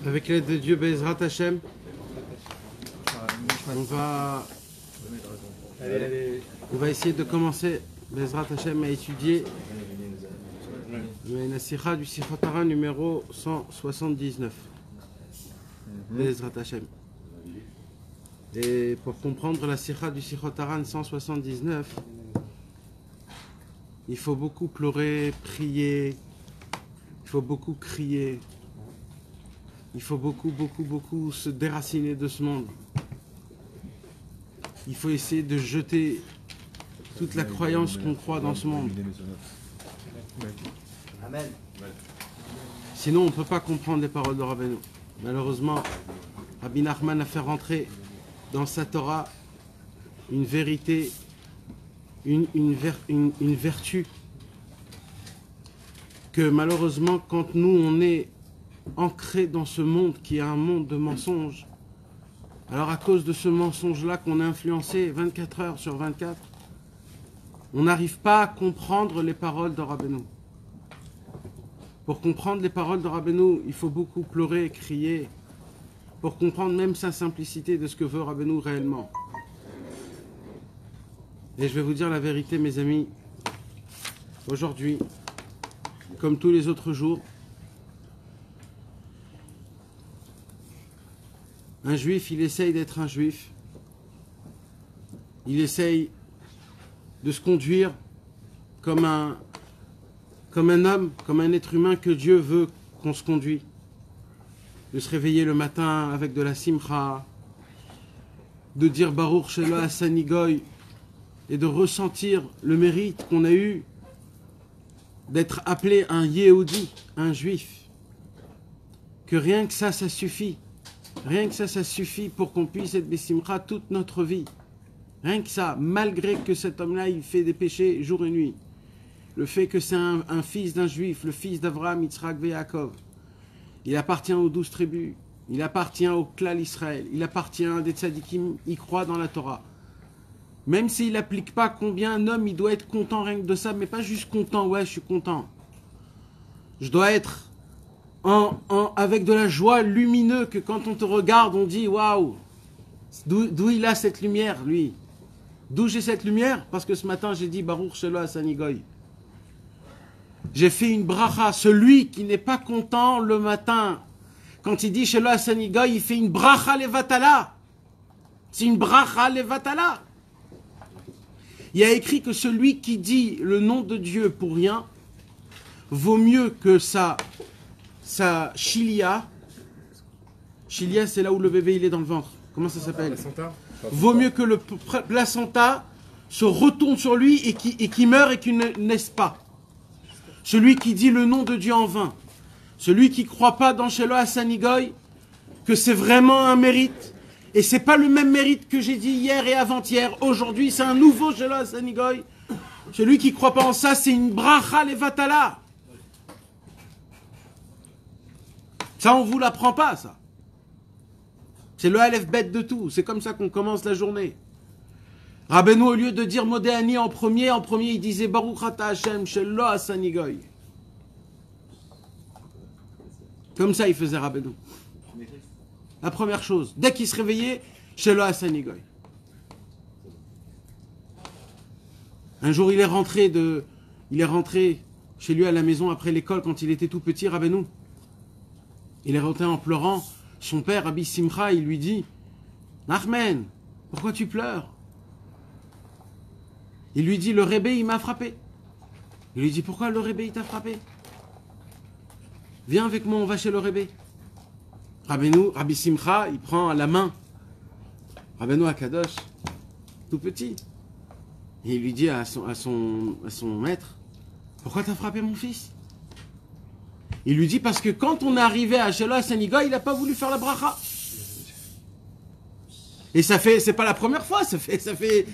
Avec l'aide de Dieu, Bezrat Hashem, on va essayer de commencer, Bezrat Hashem, à étudier la Sikha du Sikhot Haran numéro 179. Bezrat Hashem. Et pour comprendre la Sikha du Sikhot Haran 179, il faut beaucoup pleurer, prier, il faut beaucoup crier, il faut beaucoup se déraciner de ce monde. Il faut essayer de jeter toute la croyance qu'on croit dans ce monde. Amen. Sinon, on ne peut pas comprendre les paroles de Rabbeinu. Malheureusement, Rabbi Nachman a fait rentrer dans sa Torah une vérité, une vertu que malheureusement, quand nous, on est ancré dans ce monde qui est un monde de mensonges, alors à cause de ce mensonge-là qu'on est influencé 24 heures sur 24, on n'arrive pas à comprendre les paroles de Rabbeinu. Pour comprendre les paroles de Rabbeinu, il faut beaucoup pleurer, crier, pour comprendre même sa simplicité de ce que veut Rabbeinu réellement. Et je vais vous dire la vérité, mes amis, aujourd'hui, comme tous les autres jours, un juif, il essaye d'être un juif. Il essaye de se conduire comme un homme, comme un être humain que Dieu veut qu'on se conduit. De se réveiller le matin avec de la simcha, de dire Baruch Shelo Asani Goy et de ressentir le mérite qu'on a eu d'être appelé un Yehudi, un juif. Que rien que ça suffit. Rien que ça suffit pour qu'on puisse être Bessimcha toute notre vie. Rien que ça, malgré que cet homme-là, il fait des péchés jour et nuit. Le fait que c'est un fils d'un juif, le fils d'Avraham, Yitzhak et Yaakov. Il appartient aux 12 tribus. Il appartient au clan Israël. Il appartient à des tzadikim, il croit dans la Torah. Même s'il n'applique pas combien un homme, il doit être content rien que de ça, mais pas juste content, ouais, je suis content. Je dois être avec de la joie lumineuse, que quand on te regarde, on dit waouh, d'où il a cette lumière, lui. D'où j'ai cette lumière? Parce que ce matin, j'ai dit Baruch Shelo Asani Goy. J'ai fait une bracha. Celui qui n'est pas content le matin, quand il dit Shelo Asani Goy, il fait une bracha levatala. C'est une bracha levatala. Il y a écrit que celui qui dit le nom de Dieu pour rien vaut mieux que sa chilia. Chilia, c'est là où le bébé il est dans le ventre. Comment ça s'appelle? Placenta. Vaut mieux que le placenta se retourne sur lui et qui meure et qu'il ne naisse pas. Celui qui dit le nom de Dieu en vain. Celui qui ne croit pas dans Shelo Asani Goy, que c'est vraiment un mérite. Et c'est pas le même mérite que j'ai dit hier et avant-hier. Aujourd'hui, c'est un nouveau Shelo Asani Goy. Celui qui ne croit pas en ça, c'est une bracha levatala. Ça, on ne vous l'apprend pas, ça. C'est le Aleph bête de tout. C'est comme ça qu'on commence la journée. Rabbeinu, au lieu de dire Modéani en premier, il disait Baruch Ata Hashem Shelo Asani Goy. Comme ça, il faisait Rabbeinu. La première chose, dès qu'il se réveillait, Shelo Asani Goy. Un jour, il est rentré chez lui à la maison après l'école quand il était tout petit, Rabbeinu. Il est rentré en pleurant. Son père, Rabbi Simcha, il lui dit Nachman, pourquoi tu pleures? Il lui dit le rébé, il m'a frappé. Il lui dit pourquoi le rébé, il t'a frappé? Viens avec moi, on va chez le rébé. Rabbi Simcha, il prend la main Rabbeinu Akadosh, tout petit. Et il lui dit à son maître pourquoi t'as frappé mon fils? Il lui dit parce que quand on est arrivé à Shelo Asani Goy, il n'a pas voulu faire la bracha. Et c'est pas la première fois, ça fait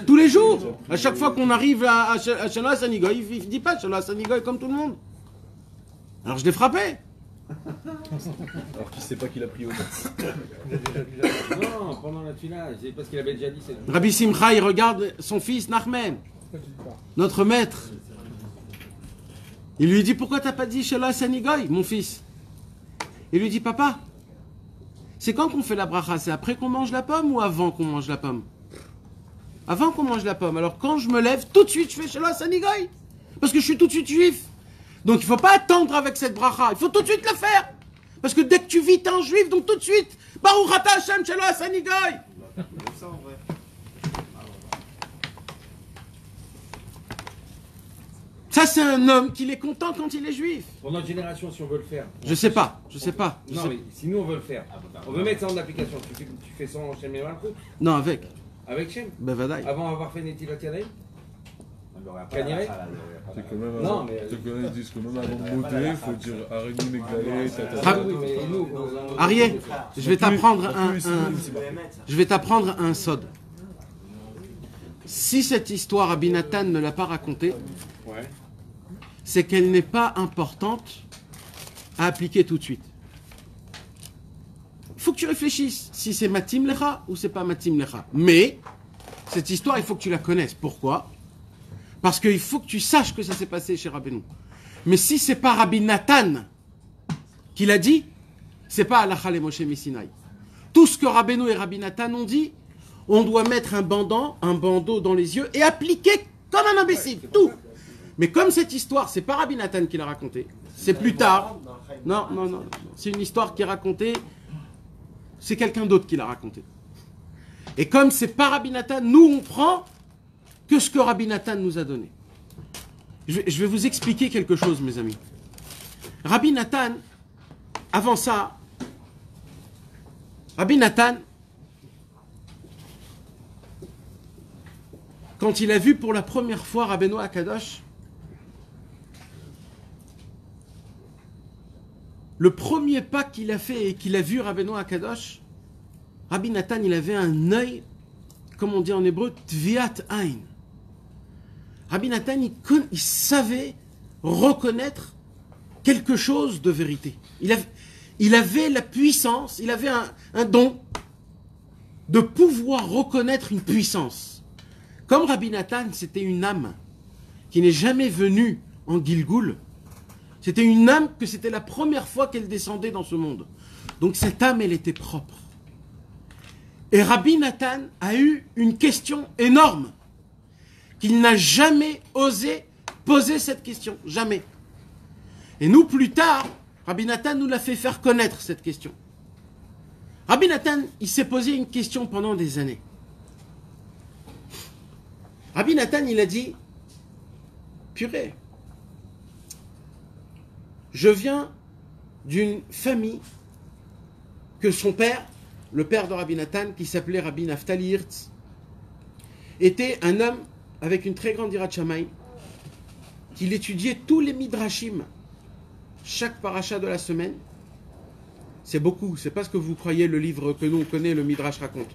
tous les jours. À chaque fois qu'on arrive à Shelo Asani Goy, il ne dit pas Shelo Asani Goy comme tout le monde. Alors je l'ai frappé. Alors qu'il ne sait pas qu'il a pris au Non, pendant la tula, c'est parce qu'il avait déjà dit. Rabbi Simcha, il regarde son fils Nachman, notre maître. Il lui dit pourquoi t'as pas dit Shelo Asani Goy, mon fils? Il lui dit, papa, c'est quand qu'on fait la bracha? C'est après qu'on mange la pomme ou avant qu'on mange la pomme? Avant qu'on mange la pomme. Alors quand je me lève, tout de suite je fais Shalom Sanigoy. Parce que je suis tout de suite juif. Donc il ne faut pas attendre avec cette bracha. Il faut tout de suite le faire. Parce que dès que tu vis, tu es un juif, donc tout de suite. Baruch ata Hashem Shalom Sanigoy. Ça, c'est un homme qui est content quand il est juif. Pour notre génération, si on veut le faire. Je sais pas. Non, mais si nous on veut le faire, on veut mettre ça en application. Tu fais ça en Shem et Malchut. Non, avec. Avec Shem. Ben, vadaï. Avant avoir fait Netilat Yadayim. C'est quand même Non, avant. mais- C'est quand même, ils disent que même avant de monter, il faut dire Areni Megdalé, Ah, Oui, mais nous, Arié, je vais t'apprendre Je vais t'apprendre un sod. Si cette histoire, Rabbi Nathan ne l'a pas racontée, Ouais. c'est qu'elle n'est pas importante à appliquer tout de suite. Il faut que tu réfléchisses si c'est Matim Lecha ou c'est pas Matim Lecha. Mais cette histoire, il faut que tu la connaisses. Pourquoi? Parce qu'il faut que tu saches que ça s'est passé chez Rabbeinu. Mais si c'est pas Rabbi Nathan qui l'a dit, c'est pas Halacha le Moshe Messinaï. Tout ce que Rabbeinu et Rabbi Nathan ont dit, on doit mettre un bandeau dans les yeux et appliquer comme un imbécile, tout. Mais comme cette histoire, c'est pas Rabbi Nathan qui l'a racontée, c'est plus tard. Non, c'est une histoire qui est racontée, c'est quelqu'un d'autre qui l'a racontée. Et comme c'est pas Rabbi Nathan, nous on prend que ce que Rabbi Nathan nous a donné. Je vais vous expliquer quelque chose, mes amis. Rabbi Nathan, avant ça, Rabbi Nathan, quand il a vu pour la première fois Rabbeinu Akadosh, le premier pas qu'il a fait et qu'il a vu Rabbeinu Akadosh, Rabbi Nathan, il avait un œil, comme on dit en hébreu, tviat ain. Rabbi Nathan, il savait reconnaître quelque chose de vérité. Il avait la puissance, il avait un don de pouvoir reconnaître une puissance. Comme Rabbi Nathan, c'était une âme qui n'est jamais venue en Gilgoul. C'était une âme que c'était la première fois qu'elle descendait dans ce monde. Donc cette âme, elle était propre. Et Rabbi Nathan a eu une question énorme qu'il n'a jamais osé poser cette question. Jamais. Et nous, plus tard, Rabbi Nathan nous l'a fait faire connaître cette question. Rabbi Nathan, il s'est posé une question pendant des années. Rabbi Nathan, il a dit, purée, je viens d'une famille que son père, le père de Rabbi Nathan, qui s'appelait Rabbi Naftali Hirtz, était un homme avec une très grande ira de Shamaï, qu'il étudiait tous les midrashim, chaque paracha de la semaine. C'est beaucoup, c'est pas ce que vous croyez le livre que nous on connaît, le midrash raconte.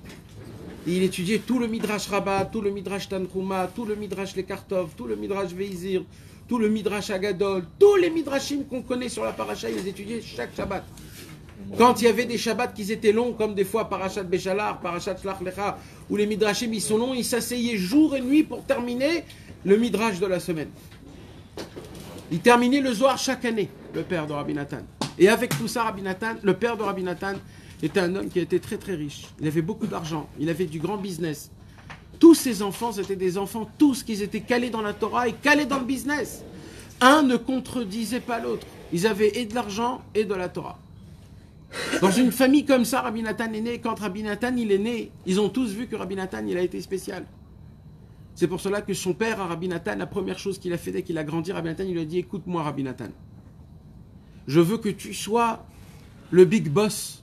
Et il étudiait tout le midrash Rabbah, tout le midrash Tanchuma, tout le midrash Lekartov, tout le midrash Veizir, tout le midrash Agadol, tous les midrashim qu'on connaît sur la paracha, il les étudiait chaque Shabbat. Quand il y avait des Shabbats qui étaient longs, comme des fois Parashat Béchalar, Parashat Shlach Lecha, où les midrashim ils sont longs, il s'asseyait jour et nuit pour terminer le midrash de la semaine. Il terminait le Zohar chaque année, le père de Rabbi Nathan. Et avec tout ça, Rabbi Nathan, le père de Rabbi Nathan, était un homme qui était très très riche. Il avait beaucoup d'argent, il avait du grand business. Tous ses enfants, c'était des enfants, tous qui étaient calés dans la Torah et calés dans le business. Un ne contredisait pas l'autre. Ils avaient et de l'argent et de la Torah. Dans une famille comme ça, Rabbi Nathan est né. Quand Rabbi Nathan il est né, ils ont tous vu que Rabbi Nathan il a été spécial. C'est pour cela que son père, Rabbi Nathan, la première chose qu'il a fait dès qu'il a grandi, Rabbi Nathan, il lui a dit, écoute-moi Rabbi Nathan, je veux que tu sois le big boss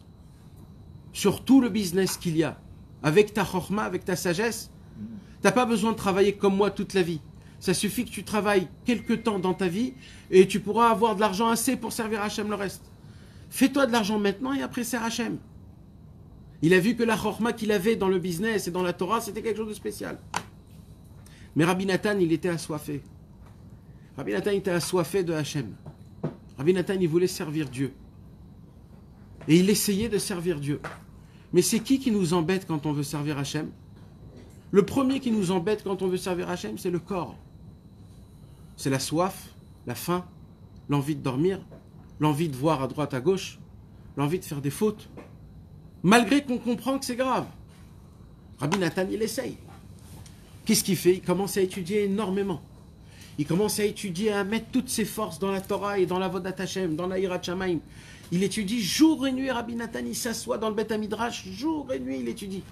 sur tout le business qu'il y a. Avec ta chorma, avec ta sagesse, tu n'as pas besoin de travailler comme moi toute la vie. Ça suffit que tu travailles quelque temps dans ta vie et tu pourras avoir de l'argent assez pour servir Hachem le reste. Fais-toi de l'argent maintenant et après sers Hachem. Il a vu que la chorma qu'il avait dans le business et dans la Torah, c'était quelque chose de spécial. Mais Rabbi Nathan, il était assoiffé. Rabbi Nathan était assoiffé de Hachem. Rabbi Nathan, il voulait servir Dieu. Et il essayait de servir Dieu. Mais c'est qui nous embête quand on veut servir Hachem? Le premier qui nous embête quand on veut servir Hachem, c'est le corps. C'est la soif, la faim, l'envie de dormir, l'envie de voir à droite, à gauche, l'envie de faire des fautes, malgré qu'on comprend que c'est grave. Rabbi Nathan, il essaye. Qu'est-ce qu'il fait? Il commence à étudier énormément. Il commence à étudier, à mettre toutes ses forces dans la Torah et dans la Vodat Hashem, dans la Hirat Shamayim. Il étudie jour et nuit. Rabbi Nathan, il s'assoit dans le Beth Midrash, jour et nuit, il étudie.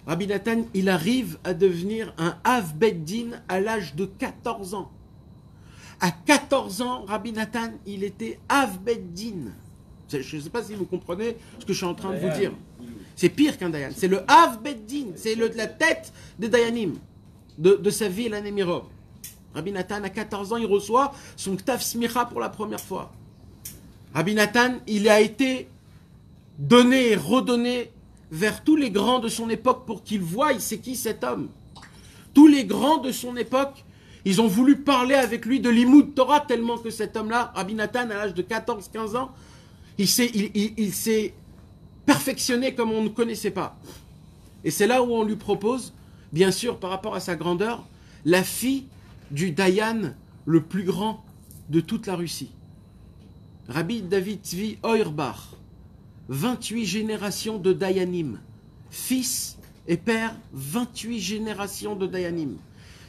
Rabbi Nathan, il arrive à devenir un Av Bet Din à l'âge de 14 ans. À 14 ans, Rabbi Nathan, il était Av Bet Din. Je ne sais pas si vous comprenez ce que je suis en train de vous dire. C'est pire qu'un Dayan. C'est le Av Bet Din. C'est la tête des Dayanim de sa ville à Nemirov. Rabbi Nathan, à 14 ans, il reçoit son Ktav Smicha pour la première fois. Rabbi Nathan, il a été donné et redonné vers tous les grands de son époque pour qu'ils voient c'est qui cet homme. Tous les grands de son époque, ils ont voulu parler avec lui de l'Imoud Torah tellement que cet homme-là, Rabbi Nathan, à l'âge de 14-15 ans, il s'est perfectionné comme on ne connaissait pas. Et c'est là où on lui propose, bien sûr, par rapport à sa grandeur, la fille du Dayan le plus grand de toute la Russie. Rabbi David Tzvi Auerbach, 28 générations de Dayanim, fils et père, 28 générations de Dayanim.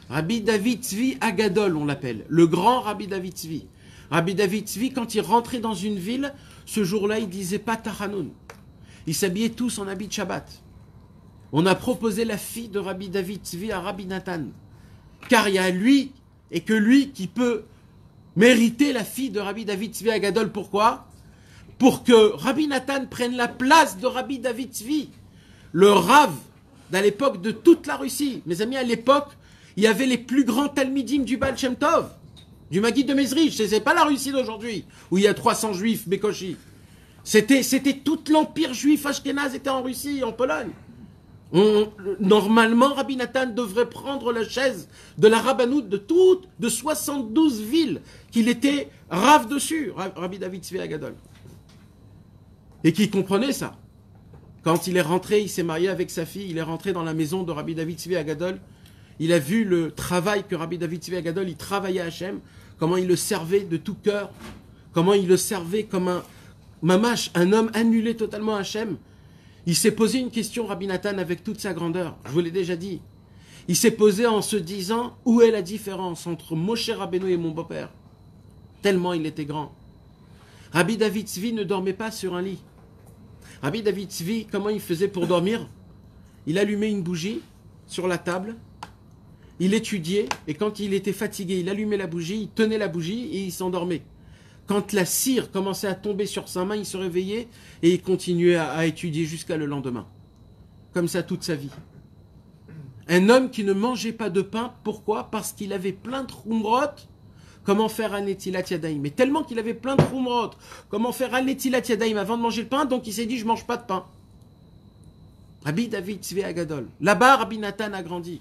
Rabbi David Tzvi Agadol, on l'appelle, le grand Rabbi David Tzvi. Rabbi David Tzvi, quand il rentrait dans une ville, ce jour-là, il disait pas Tachanoun. Ils s'habillaient tous en habit de Shabbat. On a proposé la fille de Rabbi David Tzvi à Rabbi Nathan, car il y a lui, et que lui qui peut mériter la fille de Rabbi David Tzvi Agadol. Pourquoi? Pour que Rabbi Nathan prenne la place de Rabbi David Tzvi, le Rav d'à l'époque de toute la Russie. Mes amis, à l'époque, il y avait les plus grands talmidim du Baal Shem Tov, du Maguid de Mezrich. C'est pas la Russie d'aujourd'hui, où il y a 300 juifs, Bekoshi. C'était tout l'empire juif ashkénaze était en Russie, en Pologne. Normalement, Rabbi Nathan devrait prendre la chaise de la rabbanoute de 72 villes qu'il était Rav dessus, Rabbi David Tzvi Agadol. Et qui comprenait ça. Quand il est rentré, il s'est marié avec sa fille, il est rentré dans la maison de Rabbi David Tzvi Agadol. Il a vu le travail que Rabbi David Tzvi Agadol, il travaillait à Hachem, comment il le servait de tout cœur, comment il le servait comme un mamash, un homme annulé totalement à Hachem. Il s'est posé une question, Rabbi Nathan, avec toute sa grandeur. Je vous l'ai déjà dit. Il s'est posé en se disant, où est la différence entre Moshe Rabbeinu et mon beau-père? Tellement il était grand. Rabbi David Tzvi ne dormait pas sur un lit. Rabbi David Tzvi, comment il faisait pour dormir? Il allumait une bougie sur la table, il étudiait, et quand il était fatigué, il allumait la bougie, il tenait la bougie et il s'endormait. Quand la cire commençait à tomber sur sa main, il se réveillait et il continuait à étudier jusqu'à le lendemain. Comme ça toute sa vie. Un homme qui ne mangeait pas de pain, pourquoi? Parce qu'il avait plein de khumrot, comment faire un netilat yadayim. Mais tellement qu'il avait plein de khumrot, comment faire un netilat yadayim avant de manger le pain, donc il s'est dit je ne mange pas de pain. Rabbi David Tzvi Agadol. Là-bas, Rabbi Nathan a grandi.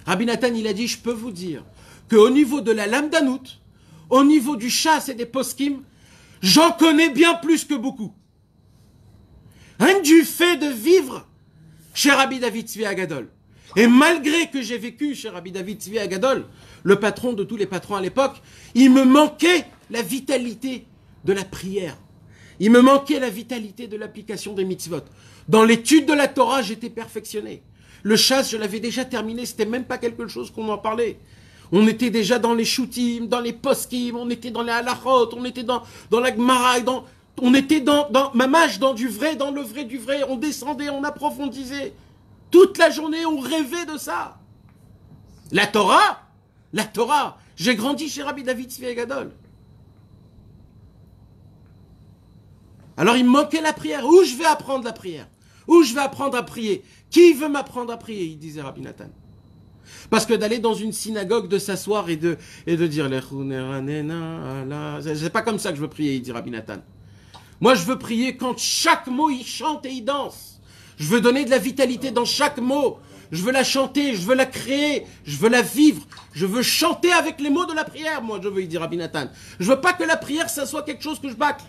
Rabbi Nathan, il a dit, je peux vous dire qu'au niveau de la lamdanout, au niveau du chasse et des poskim, j'en connais bien plus que beaucoup. Rien du fait de vivre chez Rabbi David Tzvi Agadol. Et malgré que j'ai vécu chez Rabbi David Tzvi Agadol, le patron de tous les patrons à l'époque, il me manquait la vitalité de la prière. Il me manquait la vitalité de l'application des mitzvot. Dans l'étude de la Torah, j'étais perfectionné. Le chasse, je l'avais déjà terminé, c'était même pas quelque chose qu'on en parlait. On était déjà dans les shootim, dans les poskim, on était dans les halachot, on était dans la gemara, on était dans mamash, dans du vrai, dans le vrai du vrai. On descendait, on approfondissait. Toute la journée, on rêvait de ça. La Torah, j'ai grandi chez Rabbi David Tzvi Agadol. Alors il me manquait la prière. Où je vais apprendre la prière? Où je vais apprendre à prier? Qui veut m'apprendre à prier? Il disait Rabbi Nathan. Parce que d'aller dans une synagogue, de s'asseoir et de dire c'est pas comme ça que je veux prier, il dit Rabbi Nathan. Moi je veux prier quand chaque mot il chante et il danse. Je veux donner de la vitalité dans chaque mot. Je veux la chanter, je veux la créer, je veux la vivre. Je veux chanter avec les mots de la prière, moi je veux, il dit Rabbi Nathan. Je veux pas que la prière ça soit quelque chose que je bâcle.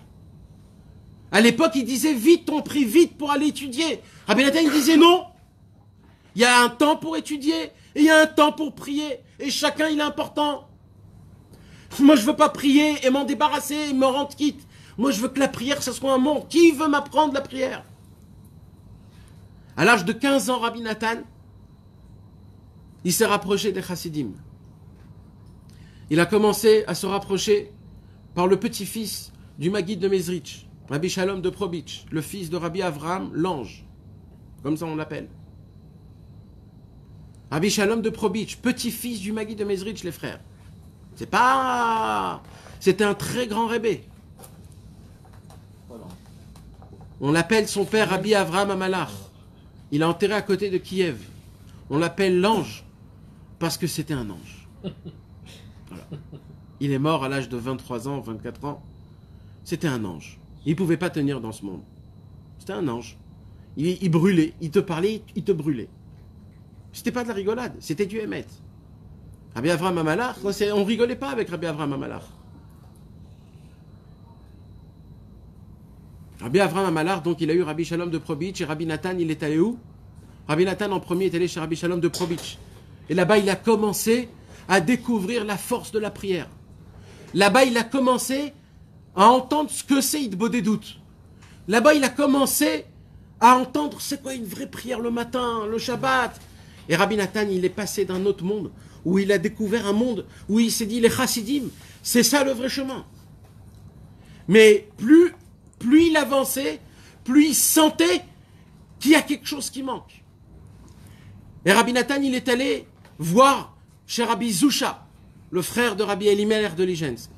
À l'époque, il disait vite, on prie vite pour aller étudier. Rabbi Nathan, il disait non. Il y a un temps pour étudier et il y a un temps pour prier. Et chacun, il est important. Moi, je veux pas prier et m'en débarrasser et me rendre quitte. Moi, je veux que la prière, ça soit un monde. Qui veut m'apprendre la prière? À l'âge de 15 ans, Rabbi Nathan, il s'est rapproché des Chassidim. Il a commencé à se rapprocher par le petit-fils du Maguide de Mezrich, Rabbi Shalom de Probitch, le fils de Rabbi Avraham, l'ange. Comme ça on l'appelle. Rabbi Shalom de Probitch, petit-fils du Maguide de Mezrich, les frères. C'est pas... C'était un très grand rébé. On l'appelle son père Rabbi Avraham Amalach. Il est enterré à côté de Kiev. On l'appelle l'ange parce que c'était un ange. Voilà. Il est mort à l'âge de 23 ans, 24 ans. C'était un ange. Il ne pouvait pas tenir dans ce monde. C'était un ange. Il brûlait. Il te parlait, il te brûlait. C'était pas de la rigolade. C'était du émet. Rabbi Avraham Amalach, on rigolait pas avec Rabbi Avraham Amalach. Rabbi Avraham Amalach, donc il a eu Rabbi Shalom de Probitch, et Rabbi Nathan, il est allé où? Rabbi Nathan en premier est allé chez Rabbi Shalom de Probitch. Et là-bas, il a commencé à découvrir la force de la prière. Là-bas, il a commencé à entendre ce que c'est Hitbo des doutes. Là-bas, il a commencé à entendre c'est quoi une vraie prière le matin, le Shabbat. Et Rabbi Nathan, il est passé d'un autre monde, où il a découvert un monde, où il s'est dit les Chassidim, c'est ça le vrai chemin. Mais plus il avançait, plus il sentait qu'il y a quelque chose qui manque. Et Rabbi Nathan, il est allé voir chez Rabbi Zusha, le frère de Rabbi Elimelech de Ligensk.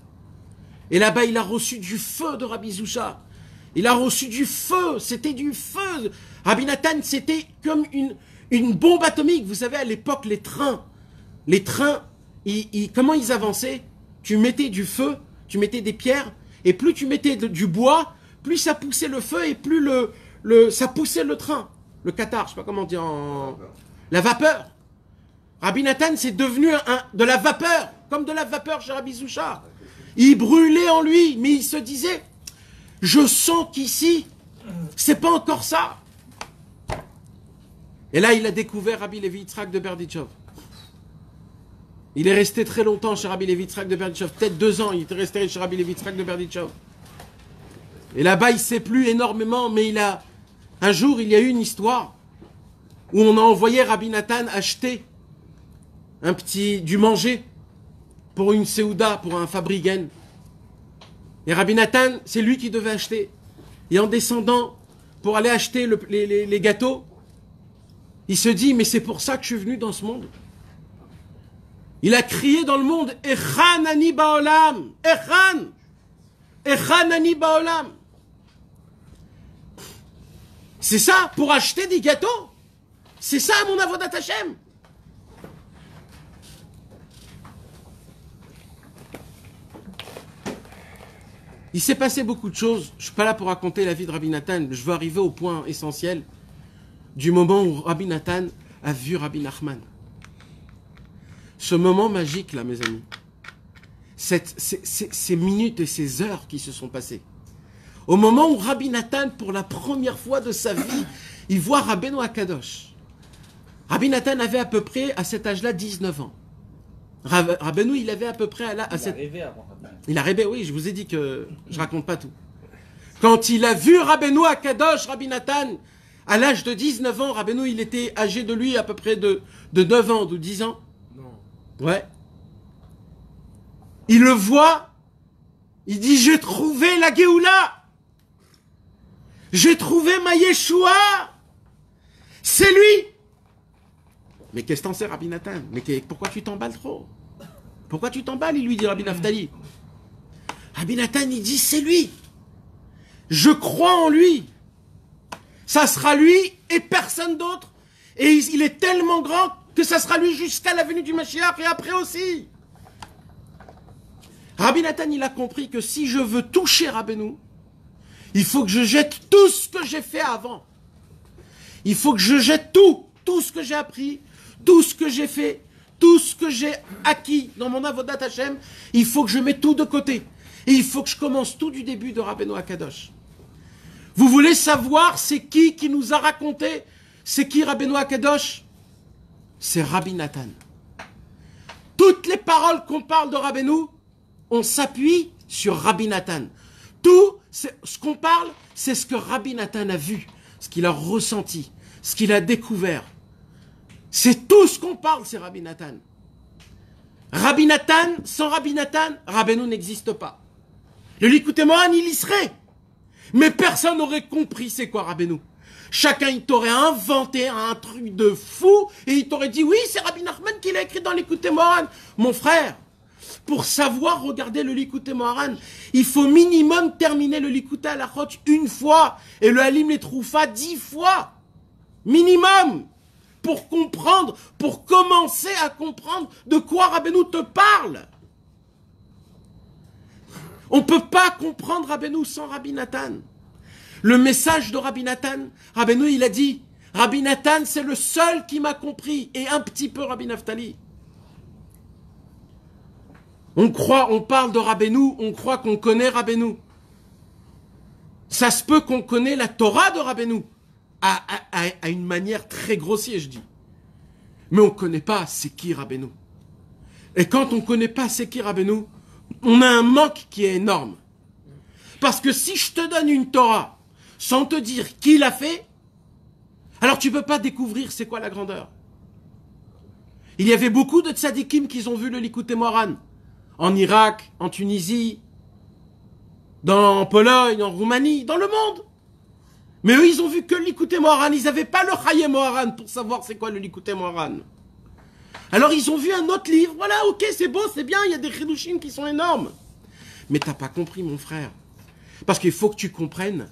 Et là-bas, il a reçu du feu de Rabbi Zusha. Il a reçu du feu, c'était du feu. Rabbi Nathan, c'était comme une bombe atomique. Vous savez, à l'époque, les trains, comment ils avançaient? Tu mettais du feu, tu mettais des pierres, et plus tu mettais du bois, plus ça poussait le feu, et plus ça poussait le train. Le qatar, je sais pas comment dire la vapeur. Rabbi Nathan, c'est devenu de la vapeur, comme de la vapeur chez Rabbi Zusha. Il brûlait en lui, mais il se disait, je sens qu'ici, c'est pas encore ça. Et là, il a découvert Rabbi Levi Yitzhak de Berdichov. Il est resté très longtemps chez Rabbi Levi Yitzhak de Berdichov, peut-être 2 ans, il était resté chez Rabbi Levi Yitzhak de Berdichov. Et là-bas, il s'est plu énormément, mais un jour, il y a eu une histoire où on a envoyé Rabbi Nathan acheter du manger pour une Seouda, pour un Fabrigen. Et Rabbi Nathan, c'est lui qui devait acheter. Et en descendant pour aller acheter les gâteaux, il se dit, mais c'est pour ça que je suis venu dans ce monde. Il a crié dans le monde, Echan ani baolam, Echan ani baolam. C'est ça, pour acheter des gâteaux. C'est ça mon avodat Hashem. Il s'est passé beaucoup de choses. Je ne suis pas là pour raconter la vie de Rabbi Nathan. Je veux arriver au point essentiel du moment où Rabbi Nathan a vu Rabbi Nachman. Ce moment magique là, mes amis. Ces minutes et ces heures qui se sont passées. Au moment où Rabbi Nathan, pour la première fois de sa vie, il voit Rabbeinu Akadosh. Rabbi Nathan avait à peu près, à cet âge-là, 19 ans. Rabbeinu, il avait à peu près Il a rêvé, oui, je vous ai dit que je raconte pas tout. Quand il a vu Rabbeinu Akadosh, Rabbi Nathan, à l'âge de 19 ans, Rabbeinu, il était âgé de lui à peu près de 9 ans, de 10 ans. Non. Ouais. Il le voit, il dit, j'ai trouvé la Géoula. J'ai trouvé ma Yeshua. C'est lui. Mais qu'est-ce que t'en sais, Rabbi Nathan? Mais pourquoi tu t'emballes trop? Pourquoi tu t'emballes? Il lui dit, Rabbi Naftali. Rabbi Nathan, il dit, c'est lui. Je crois en lui. Ça sera lui et personne d'autre. Et il est tellement grand que ça sera lui jusqu'à la venue du Mashiach et après aussi. Rabbi Nathan, il a compris que si je veux toucher Rabbeinu, il faut que je jette tout ce que j'ai fait avant. Il faut que je jette tout ce que j'ai appris, tout ce que j'ai fait, tout ce que j'ai acquis dans mon avodat Hashem, il faut que je mette tout de côté. Et il faut que je commence tout du début de Rabbeinu Akadosh. Vous voulez savoir c'est qui nous a raconté c'est qui Rabbeinu Akadosh? C'est Rabbi Nathan. Toutes les paroles qu'on parle de Rabbeinu, on s'appuie sur Rabbi Nathan. Tout ce qu'on parle, c'est ce que Rabbi Nathan a vu, ce qu'il a ressenti, ce qu'il a découvert. C'est tout ce qu'on parle, c'est Rabbi Nathan. Rabbi Nathan, sans Rabbi Nathan, Rabbeinu n'existe pas. Le Likutei Moharan, il y serait. Mais personne n'aurait compris c'est quoi Rabbeinu. Chacun, il t'aurait inventé un truc de fou et il t'aurait dit, oui, c'est Rabbi Nachman qui l'a écrit dans le Likutei Moharan. Mon frère, pour savoir regarder le Likutei Moharan, il faut minimum terminer le Likutei Halachot une fois et le Halim les Troufa 10 fois. Minimum. Pour comprendre, pour commencer à comprendre de quoi Rabbeinu te parle. On ne peut pas comprendre Rabbeinu sans Rabbi Nathan. Le message de Rabbi Nathan, Rabbeinu il a dit, Rabbi Nathan c'est le seul qui m'a compris, et un petit peu Rabbi Naftali. On parle de Rabbeinu, on croit qu'on connaît Rabbeinu. Ça se peut qu'on connaît la Torah de Rabbeinu. À une manière très grossière, je dis. Mais on ne connaît pas c'est qui Rabbeinu. Et quand on ne connaît pas c'est qui Rabbeinu, on a un manque qui est énorme. Parce que si je te donne une Torah sans te dire qui l'a fait, alors tu ne peux pas découvrir c'est quoi la grandeur. Il y avait beaucoup de tzadikim qui ont vu le Likutei Moharan. En Irak, en Tunisie, en Pologne, en Roumanie, dans le monde. Mais eux, ils ont vu que le Likutei Moharan. Ils n'avaient pas le Chayei Moharan pour savoir c'est quoi le Likutei Moharan. Alors, ils ont vu un autre livre. Voilà, ok, c'est beau, c'est bien. Il y a des chidushim qui sont énormes. Mais t'as pas compris, mon frère. Parce qu'il faut que tu comprennes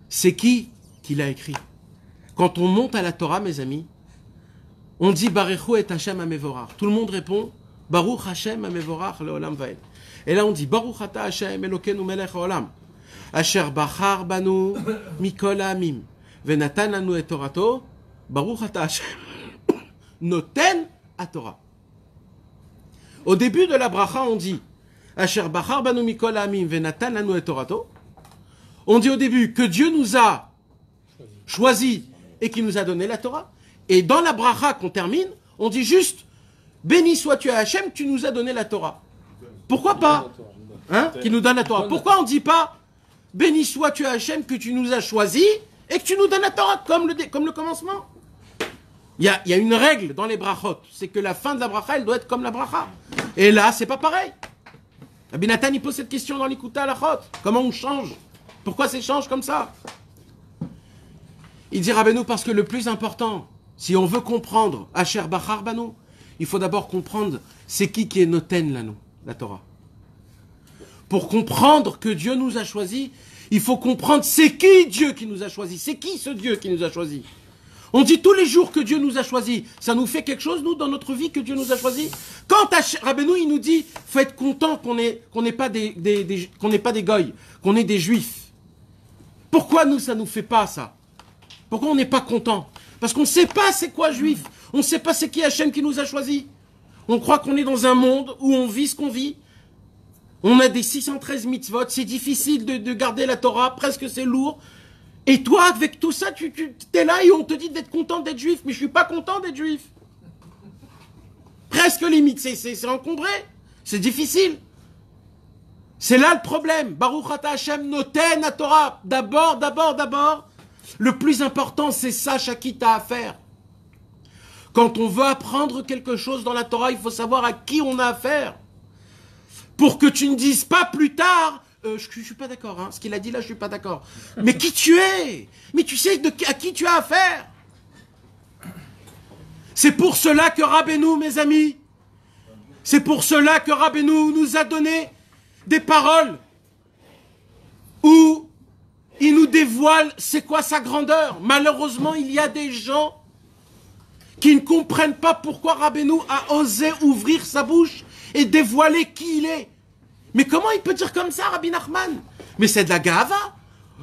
c'est qui l'a écrit. Quand on monte à la Torah, mes amis, on dit Baruchu et Hashem Amevorach. Tout le monde répond Baruch Hashem Amevorach leolam vaed. Et là, on dit Baruch ata Hashem Elokeinu melech haolam. Asher bachar banu mikol ha'amim venatan lanu et torato baruch ata Hashem noten à Torah. Au début de la bracha, on dit Asher bachar banu mikol ha'amim venatan lanu et torato. On dit au début que Dieu nous a choisi et qu'il nous a donné la Torah. Et dans la bracha qu'on termine, on dit juste béni sois-tu à Hashem, tu nous as donné la Torah. Pourquoi pas qui nous donne la Torah. Pourquoi on ne dit pas béni sois-tu à Hachem que tu nous as choisi et que tu nous donnes la Torah comme le commencement. Il y a une règle dans les brachot, c'est que la fin de la bracha, elle doit être comme la bracha. Et là, c'est pas pareil. Rabbi Nathan, il pose cette question dans l'Likutei Halachot. Comment on change? Pourquoi ça change comme ça? Il dit Rabbeinu, parce que le plus important, si on veut comprendre Asher Bachar Banu, il faut d'abord comprendre c'est qui est Noten là, la Torah. Pour comprendre que Dieu nous a choisis, il faut comprendre c'est qui Dieu qui nous a choisis. C'est qui ce Dieu qui nous a choisis? On dit tous les jours que Dieu nous a choisis. Ça nous fait quelque chose, nous, dans notre vie, que Dieu nous a choisis? Quand Rabbeinu, il nous dit, faut être content qu'on n'est pas des goy, qu'on est des juifs. Pourquoi nous, ça nous fait pas ça? Pourquoi on n'est pas content? Parce qu'on ne sait pas c'est quoi juif. On ne sait pas c'est qui Hachem qui nous a choisis. On croit qu'on est dans un monde où on vit ce qu'on vit. On a des 613 mitzvot, c'est difficile de garder la Torah, presque c'est lourd. Et toi, avec tout ça, tu es là et on te dit d'être content d'être juif. Mais je suis pas content d'être juif. Presque limite, c'est encombré. C'est difficile. C'est là le problème. Baruch ata Hashem noten à Torah. D'abord, le plus important, c'est ça, à qui tu as affaire. Quand on veut apprendre quelque chose dans la Torah, il faut savoir à qui on a affaire. Pour que tu ne dises pas plus tard, je ne suis pas d'accord, hein, ce qu'il a dit là, je ne suis pas d'accord. Mais qui tu es? Mais tu sais à qui tu as affaire? C'est pour cela que Rabbeinu, mes amis, c'est pour cela que Rabbeinu nous a donné des paroles où il nous dévoile c'est quoi sa grandeur. Malheureusement, il y a des gens qui ne comprennent pas pourquoi Rabbeinu a osé ouvrir sa bouche et dévoiler qui il est. Mais comment il peut dire comme ça, Rabbi Nachman? Mais c'est de la gava.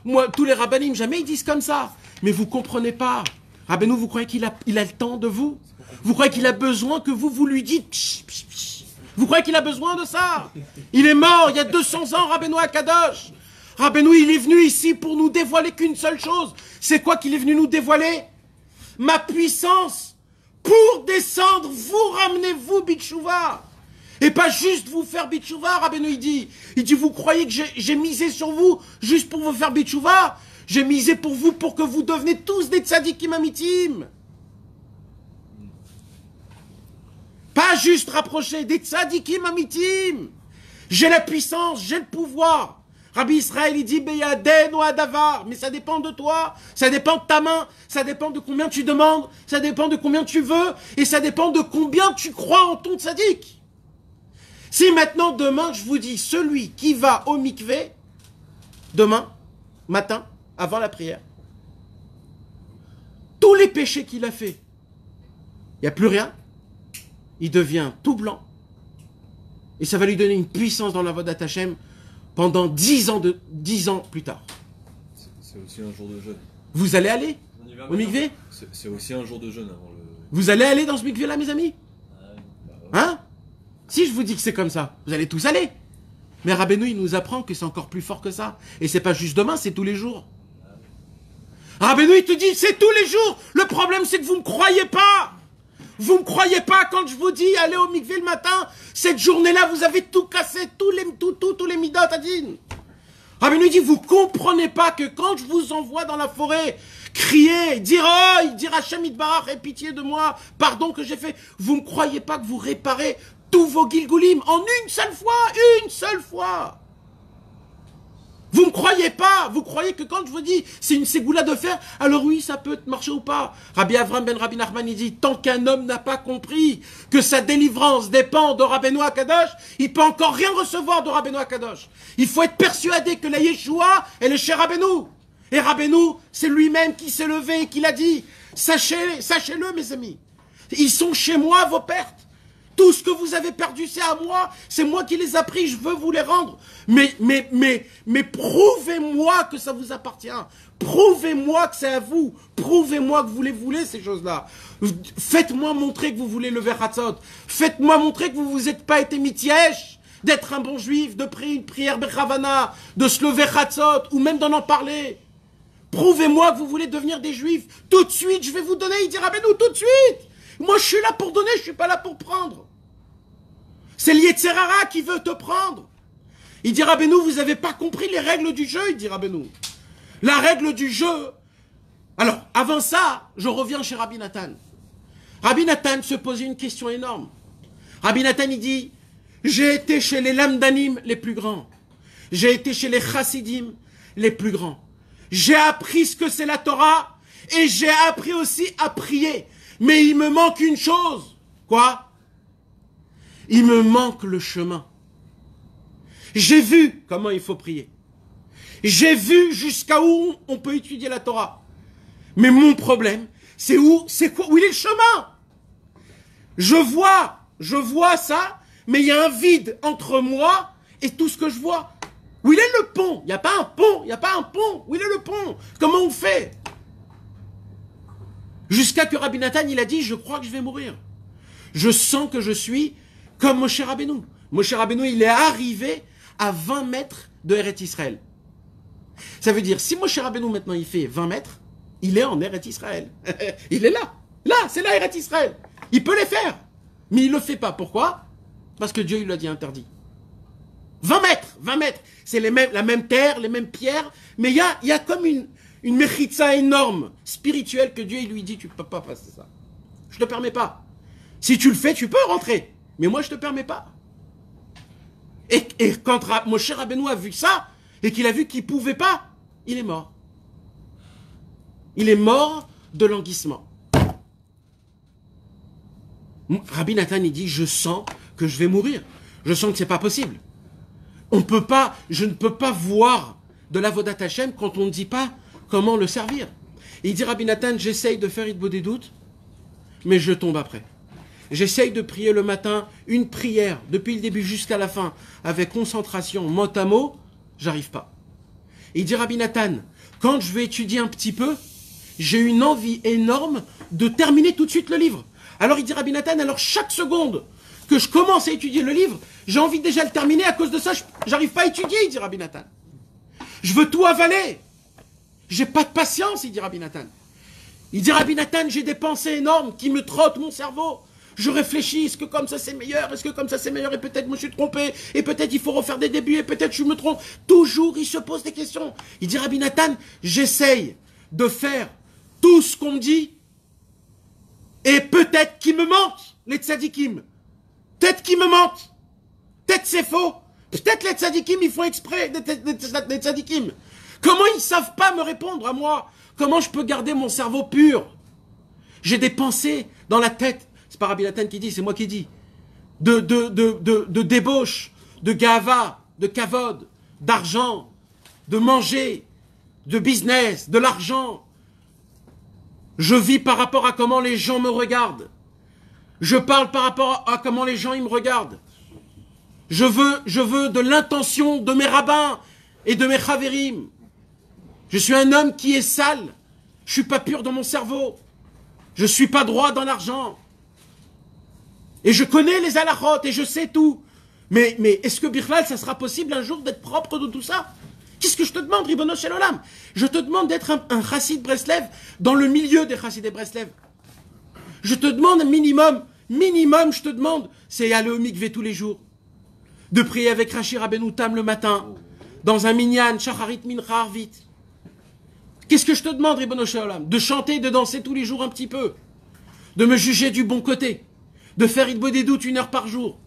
Moi, tous les rabbinim, jamais ils disent comme ça. Mais vous comprenez pas. Rabbeinu, vous croyez qu'il a le temps de vous? Vous croyez qu'il a besoin que vous lui dites psh, psh, psh. Vous croyez qu'il a besoin de ça? Il est mort il y a 200 ans, Rabbeinu Akadosh. Rabbeinu, il est venu ici pour nous dévoiler qu'une seule chose. C'est quoi qu'il est venu nous dévoiler? Ma puissance pour descendre, vous ramenez-vous, Bitchouva. Et pas juste vous faire bitchouva, Rabbeinu il dit. Il dit, vous croyez que j'ai misé sur vous juste pour vous faire bitchouva? J'ai misé pour vous pour que vous devenez tous des tzadikim amitim. Pas juste rapprocher, des tzadikim amitim. J'ai la puissance, j'ai le pouvoir. Rabbi Israël, il dit, Beyaden ou Adavar, mais ça dépend de toi, ça dépend de ta main, ça dépend de combien tu demandes, ça dépend de combien tu veux, et ça dépend de combien tu crois en ton tzadik. Si maintenant, demain, je vous dis, celui qui va au mikvé, demain, matin, avant la prière, tous les péchés qu'il a fait, il n'y a plus rien, il devient tout blanc, et ça va lui donner une puissance dans la voie d'Hachem pendant 10 ans plus tard. C'est aussi un jour de jeûne. Vous allez aller au mikvé? C'est aussi un jour de jeûne avant le... Vous allez aller dans ce mikvé là, mes amis? Hein? Si je vous dis que c'est comme ça, vous allez tous aller. Mais Rabbeinu, il nous apprend que c'est encore plus fort que ça. Et c'est pas juste demain, c'est tous les jours. Rabbeinu, il te dit, c'est tous les jours. Le problème, c'est que vous ne me croyez pas. Vous ne me croyez pas quand je vous dis, allez au mikvé le matin. Cette journée-là, vous avez tout cassé, tous les midot adin. Rabbeinu dit, vous comprenez pas que quand je vous envoie dans la forêt, crier, dire Hachem Yitbarach, aie pitié de moi, pardon que j'ai fait, vous ne croyez pas que vous réparez tous vos gilgulim en une seule fois. Vous ne croyez pas, vous croyez que quand je vous dis c'est une ségoula de fer, alors oui, ça peut marcher ou pas. Rabbi Avram ben Rabbi Nachman, il dit, tant qu'un homme n'a pas compris que sa délivrance dépend de Rabbeinu HaKadosh, il peut encore rien recevoir de Rabbeinu HaKadosh. Il faut être persuadé que la Yeshua, elle est chez Rabbeinu. Et Rabbeinu, c'est lui-même qui s'est levé et qui l'a dit. Sachez-le, mes amis. Ils sont chez moi, vos pertes. Tout ce que vous avez perdu, c'est à moi. C'est moi qui les ai pris, je veux vous les rendre. Mais prouvez-moi que ça vous appartient. Prouvez-moi que c'est à vous. Prouvez-moi que vous les voulez, ces choses-là. Faites-moi montrer que vous voulez le Hatzot. Faites-moi montrer que vous vous êtes pas été mitièche d'être un bon juif, de prier une prière Bechavana, de se lever Hatzot, ou même d'en parler. Prouvez-moi que vous voulez devenir des juifs. Tout de suite, je vais vous donner. Il dira, ben nous, tout de suite. Moi, je suis là pour donner, je suis pas là pour prendre. C'est l'Yetzerara qui veut te prendre. Il dira, ben nous, vous avez pas compris les règles du jeu, il dira, ben nous. La règle du jeu. Alors, avant ça, je reviens chez Rabbi Nathan. Rabbi Nathan se posait une question énorme. Rabbi Nathan, il dit, j'ai été chez les lamdanim les plus grands. J'ai été chez les chassidim les plus grands. J'ai appris ce que c'est la Torah et j'ai appris aussi à prier. Mais il me manque une chose. Quoi? Il me manque le chemin. J'ai vu comment il faut prier. J'ai vu jusqu'à où on peut étudier la Torah. Mais mon problème, c'est où il est le chemin? Je vois ça, mais il y a un vide entre moi et tout ce que je vois. Où il est le pont? Il n'y a pas un pont, Où il est le pont? Comment on fait? Jusqu'à que Rabbi Nathan, il a dit, je crois que je vais mourir. Je sens que je suis comme Moshe Rabbeinu. Moshe Rabbeinu, il est arrivé à 20 mètres de Eretz Israël. Ça veut dire, si Moshe Rabbeinu maintenant il fait 20 mètres, il est en Eretz Israël. Il est là. Là, c'est là Eretz Israël. Il peut les faire. Mais il ne le fait pas. Pourquoi? Parce que Dieu, il lui a dit interdit. 20 mètres. C'est la même terre, les mêmes pierres. Mais il y a comme une mechitza énorme, spirituelle, que Dieu, il lui dit, tu ne peux pas passer ça. Je ne te permets pas. Si tu le fais, tu peux rentrer. Mais moi, je ne te permets pas. Et quand Moshe Rabbeinu a vu ça, et qu'il a vu qu'il ne pouvait pas, il est mort. Il est mort de languissement. Rabbi Nathan, il dit, je sens que je vais mourir. Je sens que ce n'est pas possible. Je ne peux pas voir de l'avodat Hashem quand on ne dit pas comment le servir. Et il dit, Rabbi Nathan, j'essaye de faire Hitbo des doutes, mais je tombe après. J'essaye de prier le matin une prière, depuis le début jusqu'à la fin, avec concentration, mot à mot, j'arrive pas. Et il dit, Rabbi Nathan, quand je vais étudier un petit peu, j'ai une envie énorme de terminer tout de suite le livre. Alors il dit, Rabbi Nathan, alors chaque seconde que je commence à étudier le livre, j'ai envie de déjà le terminer, à cause de ça, j'arrive pas à étudier, il dit Rabbi Nathan. Je veux tout avaler. J'ai pas de patience, il dit Rabbi Nathan. Il dit, Rabbi Nathan, j'ai des pensées énormes qui me trottent mon cerveau. je réfléchis, est-ce que comme ça c'est meilleur, est-ce que comme ça c'est meilleur, et peut-être je me suis trompé, et peut-être il faut refaire des débuts, et peut-être je me trompe. Toujours, il se pose des questions. Il dit, Rabbi Nathan, j'essaye de faire tout ce qu'on me dit, et peut-être qu'il me mentent, les tzadikim. Peut-être qu'ils me mentent. Peut-être c'est faux. Peut-être les tzadikim, ils font exprès, les tzadikim. Comment ils savent pas me répondre à moi? Comment je peux garder mon cerveau pur? J'ai des pensées dans la tête. C'est pas Rabbi Nathan qui dit, c'est moi qui dis. De débauche, de gava, de kavod, d'argent, de manger, de business, de l'argent. Je vis par rapport à comment les gens me regardent. Je parle par rapport à comment les gens ils me regardent. Je veux de l'intention de mes rabbins et de mes chavérim. Je suis un homme qui est sale. Je suis pas pur dans mon cerveau. Je suis pas droit dans l'argent. Et je connais les halachot et je sais tout. Mais est-ce que Birlal, ça sera possible un jour d'être propre de tout ça? Qu'est-ce que je te demande, Ribono Shel Olam? Je te demande d'être un chassid Breslev dans le milieu des chassidés Breslev. Je te demande un minimum, je te demande, c'est aller au mikvé tous les jours. De prier avec Rashi Rabbeinu Tam le matin, dans un minyan, Shacharit Mincha Arvit. Qu'est-ce que je te demande, Ribono Shel Olam? De chanter, de danser tous les jours un petit peu. De me juger du bon côté. De faire Idbo des doutes 1 heure par jour.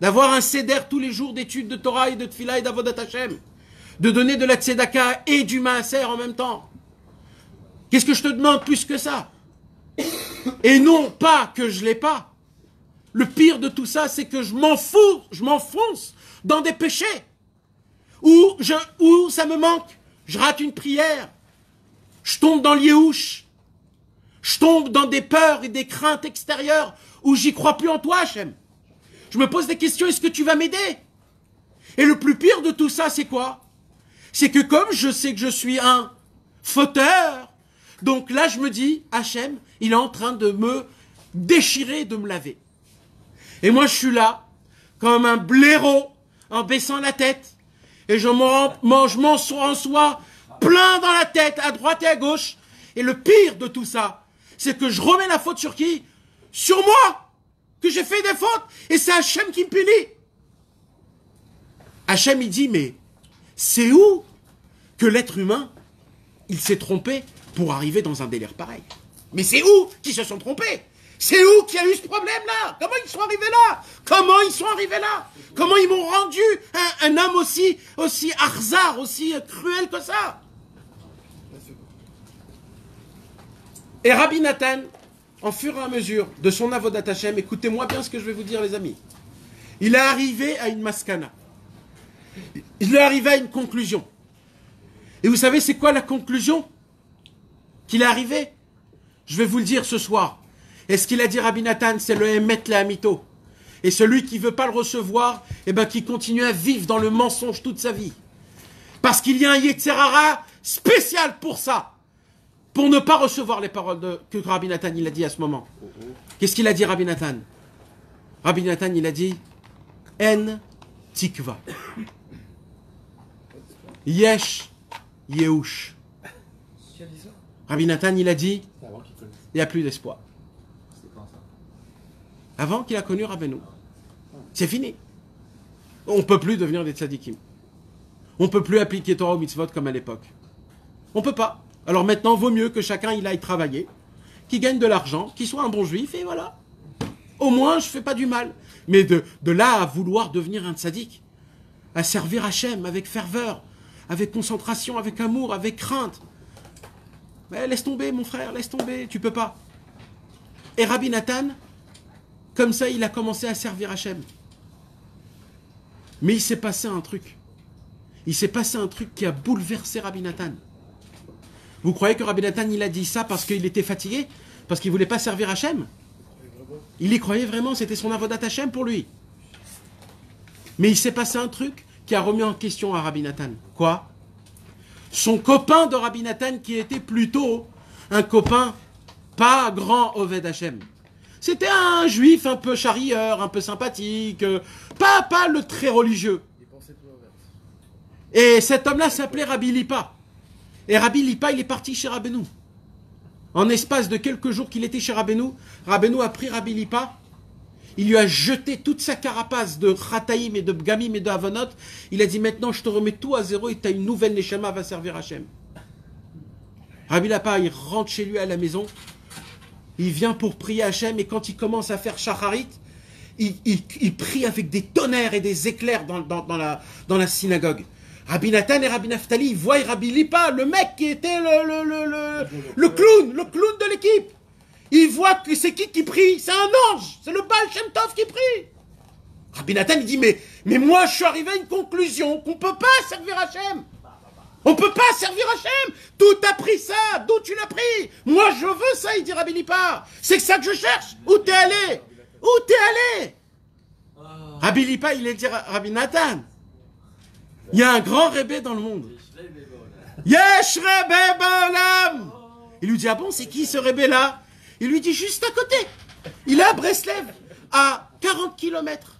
D'avoir un seder tous les jours d'études de Torah et de Tfila et d'Avodat Hashem. De donner de la tzedaka et du maaser en même temps. Qu'est-ce que je te demande plus que ça? Et non pas que je l'ai pas. Le pire de tout ça, c'est que je m'enfonce dans des péchés. Où ça me manque. Je rate une prière. Je tombe dans l'yéhouch. Je tombe dans des peurs et des craintes extérieures où j'y crois plus en toi, Hachem. Je me pose des questions, est-ce que tu vas m'aider? Et le plus pire de tout ça, c'est quoi? C'est que comme je sais que je suis un fauteur, donc là je me dis, Hachem, il est en train de me déchirer, de me laver. Et moi je suis là, comme un blaireau, en baissant la tête, et je m'en sois plein dans la tête, à droite et à gauche. Et le pire de tout ça, c'est que je remets la faute sur qui? Sur moi, que j'ai fait des fautes, et c'est Hachem qui me punit. Hachem il dit, mais c'est où que l'être humain, il s'est trompé pour arriver dans un délire pareil? Mais c'est où qu'ils se sont trompés? C'est où qu'il y a eu ce problème-là? Comment ils sont arrivés là? Comment ils sont arrivés là? Comment ils m'ont rendu un homme aussi arzar, aussi cruel que ça? Et Rabbi Nathan, en fur et à mesure de son avodat Hashem, écoutez-moi bien ce que je vais vous dire, les amis. Il est arrivé à une maskana. Il est arrivé à une conclusion. Et vous savez, c'est quoi la conclusion qu'il est arrivé? Je vais vous le dire ce soir. Et ce qu'il a dit Rabbi Nathan, c'est le Emet le Hamito. Et celui qui ne veut pas le recevoir, eh ben, qui continue à vivre dans le mensonge toute sa vie. Parce qu'il y a un Yetzer Hara spécial pour ça. Pour ne pas recevoir les paroles que Rabbi Nathan il a dit à ce moment. Qu'est-ce qu'il a dit, Rabbi Nathan? Rabbi Nathan, il a dit En tikva. Yesh Yehush. Rabbi Nathan, il a dit il n'y a plus d'espoir. Avant qu'il a connu Rabbeinu. C'est fini. On ne peut plus devenir des tzadikim. On ne peut plus appliquer Torah ou mitzvot comme à l'époque. On ne peut pas. Alors maintenant, vaut mieux que chacun il aille travailler, qu'il gagne de l'argent, qu'il soit un bon juif, et voilà. Au moins, je ne fais pas du mal. Mais de là à vouloir devenir un tzaddik, à servir Hachem avec ferveur, avec concentration, avec amour, avec crainte. Mais laisse tomber, mon frère, laisse tomber, tu peux pas. Et Rabbi Nathan, comme ça, il a commencé à servir Hachem. Mais il s'est passé un truc. Il s'est passé un truc qui a bouleversé Rabbi Nathan. Vous croyez que Rabbi Nathan, il a dit ça parce qu'il était fatigué? Parce qu'il ne voulait pas servir Hachem? Il y croyait vraiment, c'était son avodat Hachem pour lui. Mais il s'est passé un truc qui a remis en question à Rabbi Nathan. Quoi? Son copain de Rabbi Nathan, qui était plutôt un copain pas grand Oved Hachem. C'était un juif un peu charrieur, un peu sympathique, pas le très religieux. Et cet homme-là s'appelait Rabbi Lipa. Et Rabbi Lipa, il est parti chez Rabbeinu. En espace de quelques jours qu'il était chez Rabbeinu, Rabbeinu a pris Rabbi Lipa Il lui a jeté toute sa carapace de Khataïm et de Gamim et de Havonot. Il a dit maintenant je te remets tout à zéro et tu as une nouvelle Neshama, va servir Hachem. Rabbi Lapa, il rentre chez lui à la maison. Il vient pour prier Hachem et quand il commence à faire Shacharit, il prie avec des tonnerres et des éclairs dans la synagogue. Rabbi Nathan et Rabbi Naftali, ils voient Rabbi Lipa, le mec qui était le clown de l'équipe. Ils voient que c'est qui prie? C'est un ange, c'est le Baal Shem Tov qui prie. Rabbi Nathan, il dit, mais moi je suis arrivé à une conclusion qu'on ne peut pas servir Hachem. On ne peut pas servir Hachem. Tout a pris ça, d'où tu l'as pris? Moi je veux ça, il dit Rabbi Lipa. C'est ça que je cherche. Où t'es allé? Où t'es allé? Rabbi Lipa, il est dit Rabbi Nathan. Il y a un grand Rebbe dans le monde. Yesh Rebbe Ba'olam. Il lui dit, ah bon, c'est qui ce Rebbe là? Il lui dit, juste à côté. Il est à Breslev, à 40 km.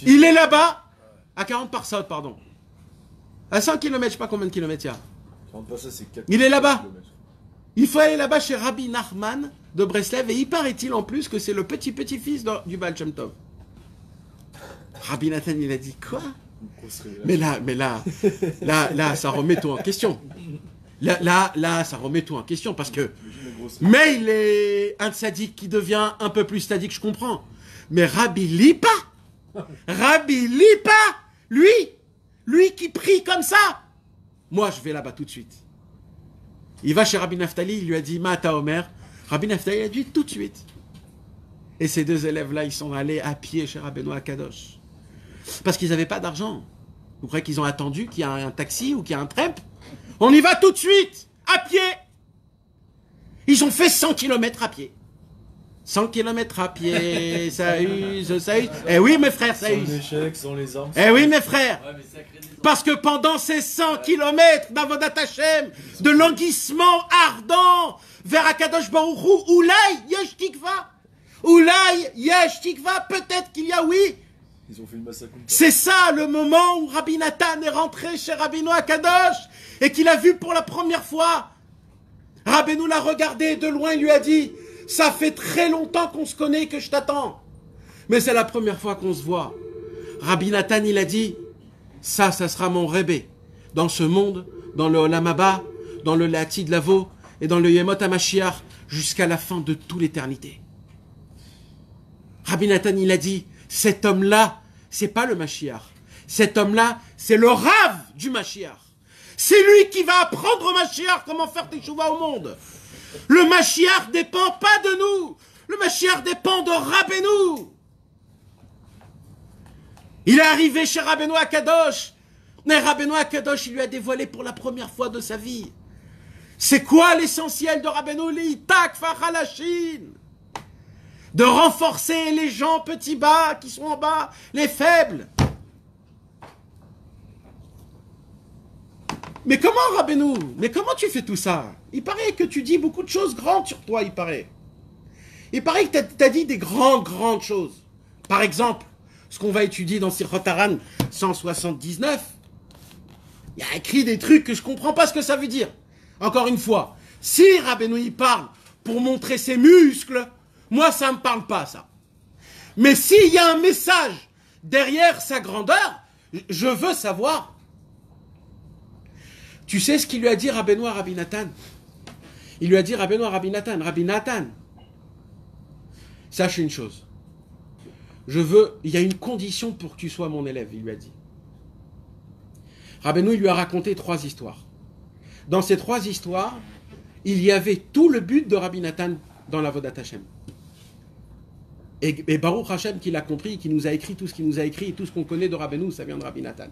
Il est là-bas, à 40 par saut, pardon. À 100 km, je ne sais pas combien de kilomètres il y a. Il est là-bas. Il faut aller là-bas chez Rabbi Nachman de Breslev, et il paraît-il en plus que c'est le petit-petit-fils du Baal Shem Tov. Rabbi Nathan, il a dit, quoi? Mais là, ça remet tout en question. Là, ça remet tout en question parce que. Mais il est un tzaddik qui devient un peu plus tzaddik, je comprends. Mais Rabbi Lipa, lui qui prie comme ça, moi je vais là-bas tout de suite. Il va chez Rabbi Naftali, il lui a dit Ma'ata Omer. Rabbi Naftali a dit tout de suite. Et ces deux élèves-là, ils sont allés à pied chez Rabbeinu Akadosh. Parce qu'ils n'avaient pas d'argent. Vous croyez qu'ils ont attendu qu'il y a un taxi ou qu'il y a un tramp? On y va tout de suite, à pied. Ils ont fait 100 km à pied. 100 km à pied, ça use. Eh oui, mes frères, ça use. Sans échec, sans les armes. Eh oui, mes frères. Parce que pendant ces 100 km d'Avodat Hashem, de languissement ardent vers Akadosh Baruch Hu, Oulay Yesh Tikva. Oulay Yesh Tikva, peut-être qu'il y a, oui. Ils ont fait une massacre. C'est ça le moment où Rabbi Nathan est rentré chez Rabbeinu Akadosh et qu'il a vu pour la première fois. Rabbeinu l'a regardé de loin, il lui a dit « Ça fait très longtemps qu'on se connaît, que je t'attends. Mais c'est la première fois qu'on se voit. » Rabbi Nathan, il a dit « Ça sera mon Rebbe. Dans ce monde, dans le Olam Haba, dans le Latid Lavo et dans le Yemot HaMashiach, jusqu'à la fin de toute l'éternité. » Rabbi Nathan, il a dit « Cet homme-là, c'est pas le Mashiach. Cet homme-là, c'est le Rav du Mashiach. C'est lui qui va apprendre au Mashiach comment faire teshuva au monde. Le Mashiach dépend pas de nous. Le Mashiach dépend de Rabbeinu. » Il est arrivé chez Rabbeinu Akadosh. Mais Rabbeinu Akadosh, il lui a dévoilé pour la première fois de sa vie. C'est quoi l'essentiel de Rabbeinu? L'itak fachalashin. De renforcer les gens petits bas qui sont en bas, les faibles. Mais comment, Rabbeinu? Mais comment tu fais tout ça? Il paraît que tu dis beaucoup de choses grandes sur toi, il paraît. Il paraît que tu as dit des grandes choses. Par exemple, ce qu'on va étudier dans Sirchot Haran 179, il y a écrit des trucs que je ne comprends pas ce que ça veut dire. Encore une fois, si Rabbeinu il parle pour montrer ses muscles, moi ça ne me parle pas ça. Mais s'il y a un message derrière sa grandeur, je veux savoir. Tu sais ce qu'il lui a dit Rabbeinu à Rabbi Nathan? Il lui a dit Rabbeinu à Rabbi Nathan, sache une chose. Il y a une condition pour que tu sois mon élève, il lui a dit. Rabbeinu, il lui a raconté 3 histoires. Dans ces 3 histoires, il y avait tout le but de Rabbi Nathan dans la Vodat Hashem. Et Baruch Hashem qui l'a compris, qui nous a écrit tout ce qu'il nous a écrit, et tout ce qu'on connaît de Rabbeinu, ça vient de Rabbi Nathan.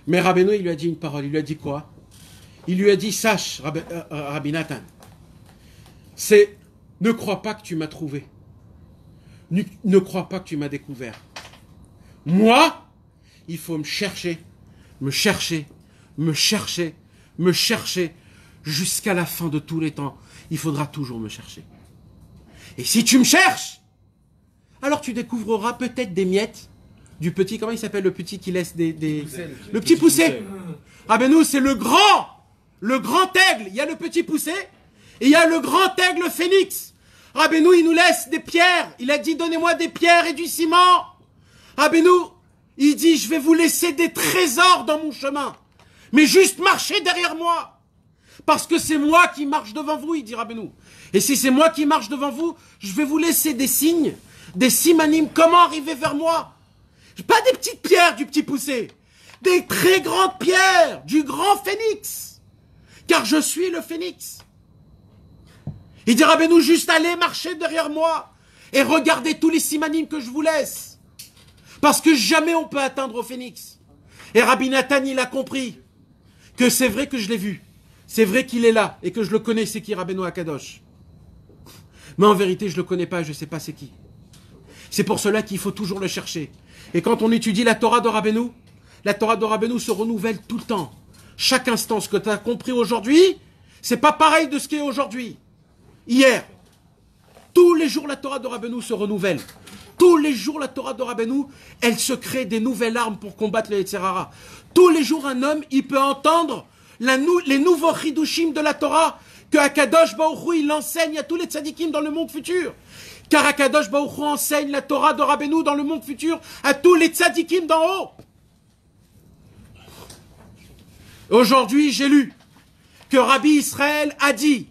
Mais Rabbeinu, il lui a dit une parole, il lui a dit quoi? Il lui a dit, sache, Rabbi Nathan, ne crois pas que tu m'as trouvé. Ne crois pas que tu m'as découvert. Moi, il faut me chercher, jusqu'à la fin de tous les temps. Il faudra toujours me chercher. Et si tu me cherches, alors tu découvriras peut-être des miettes du petit, comment il s'appelle le petit qui laisse le petit poussé. Ah ben nous, c'est le grand aigle. Il y a le petit poussé et il y a le grand aigle phénix. Rabbeinu, il nous laisse des pierres. Il a dit, donnez-moi des pierres et du ciment. Rabbeinu, il dit, je vais vous laisser des trésors dans mon chemin. Mais juste marchez derrière moi. Parce que c'est moi qui marche devant vous, il dit Rabbeinu. Et si c'est moi qui marche devant vous, je vais vous laisser des signes, des simanim, comment arriver vers moi. Pas des petites pierres du petit poussé, des très grandes pierres du grand phénix. Car je suis le phénix. Il dit Rabbeinu, juste allez marcher derrière moi et regardez tous les simanim que je vous laisse. Parce que jamais on peut atteindre au phénix. Et Rabbi Nathan, il a compris que c'est vrai que je l'ai vu. C'est vrai qu'il est là et que je le connais, c'est qui Rabbeinu Akadosh. Mais en vérité, je le connais pas, je sais pas c'est qui. C'est pour cela qu'il faut toujours le chercher. Et quand on étudie la Torah de Rabbeinu, la Torah de Rabbeinu se renouvelle tout le temps. Chaque instant, ce que tu as compris aujourd'hui, c'est pas pareil de ce qui est aujourd'hui. Hier, tous les jours la Torah de Rabbeinu se renouvelle. Tous les jours la Torah de Rabbeinu, elle se crée des nouvelles armes pour combattre les Yetzer Hara. Tous les jours un homme, il peut entendre les nouveaux chidushim de la Torah que Akadosh Baruch Hu, il enseigne à tous les tzadikim dans le monde futur. Car Akadosh Baruch Hu enseigne la Torah de Rabbeinu dans le monde futur à tous les tzadikim d'en haut. Aujourd'hui, j'ai lu que Rabbi Israël a dit,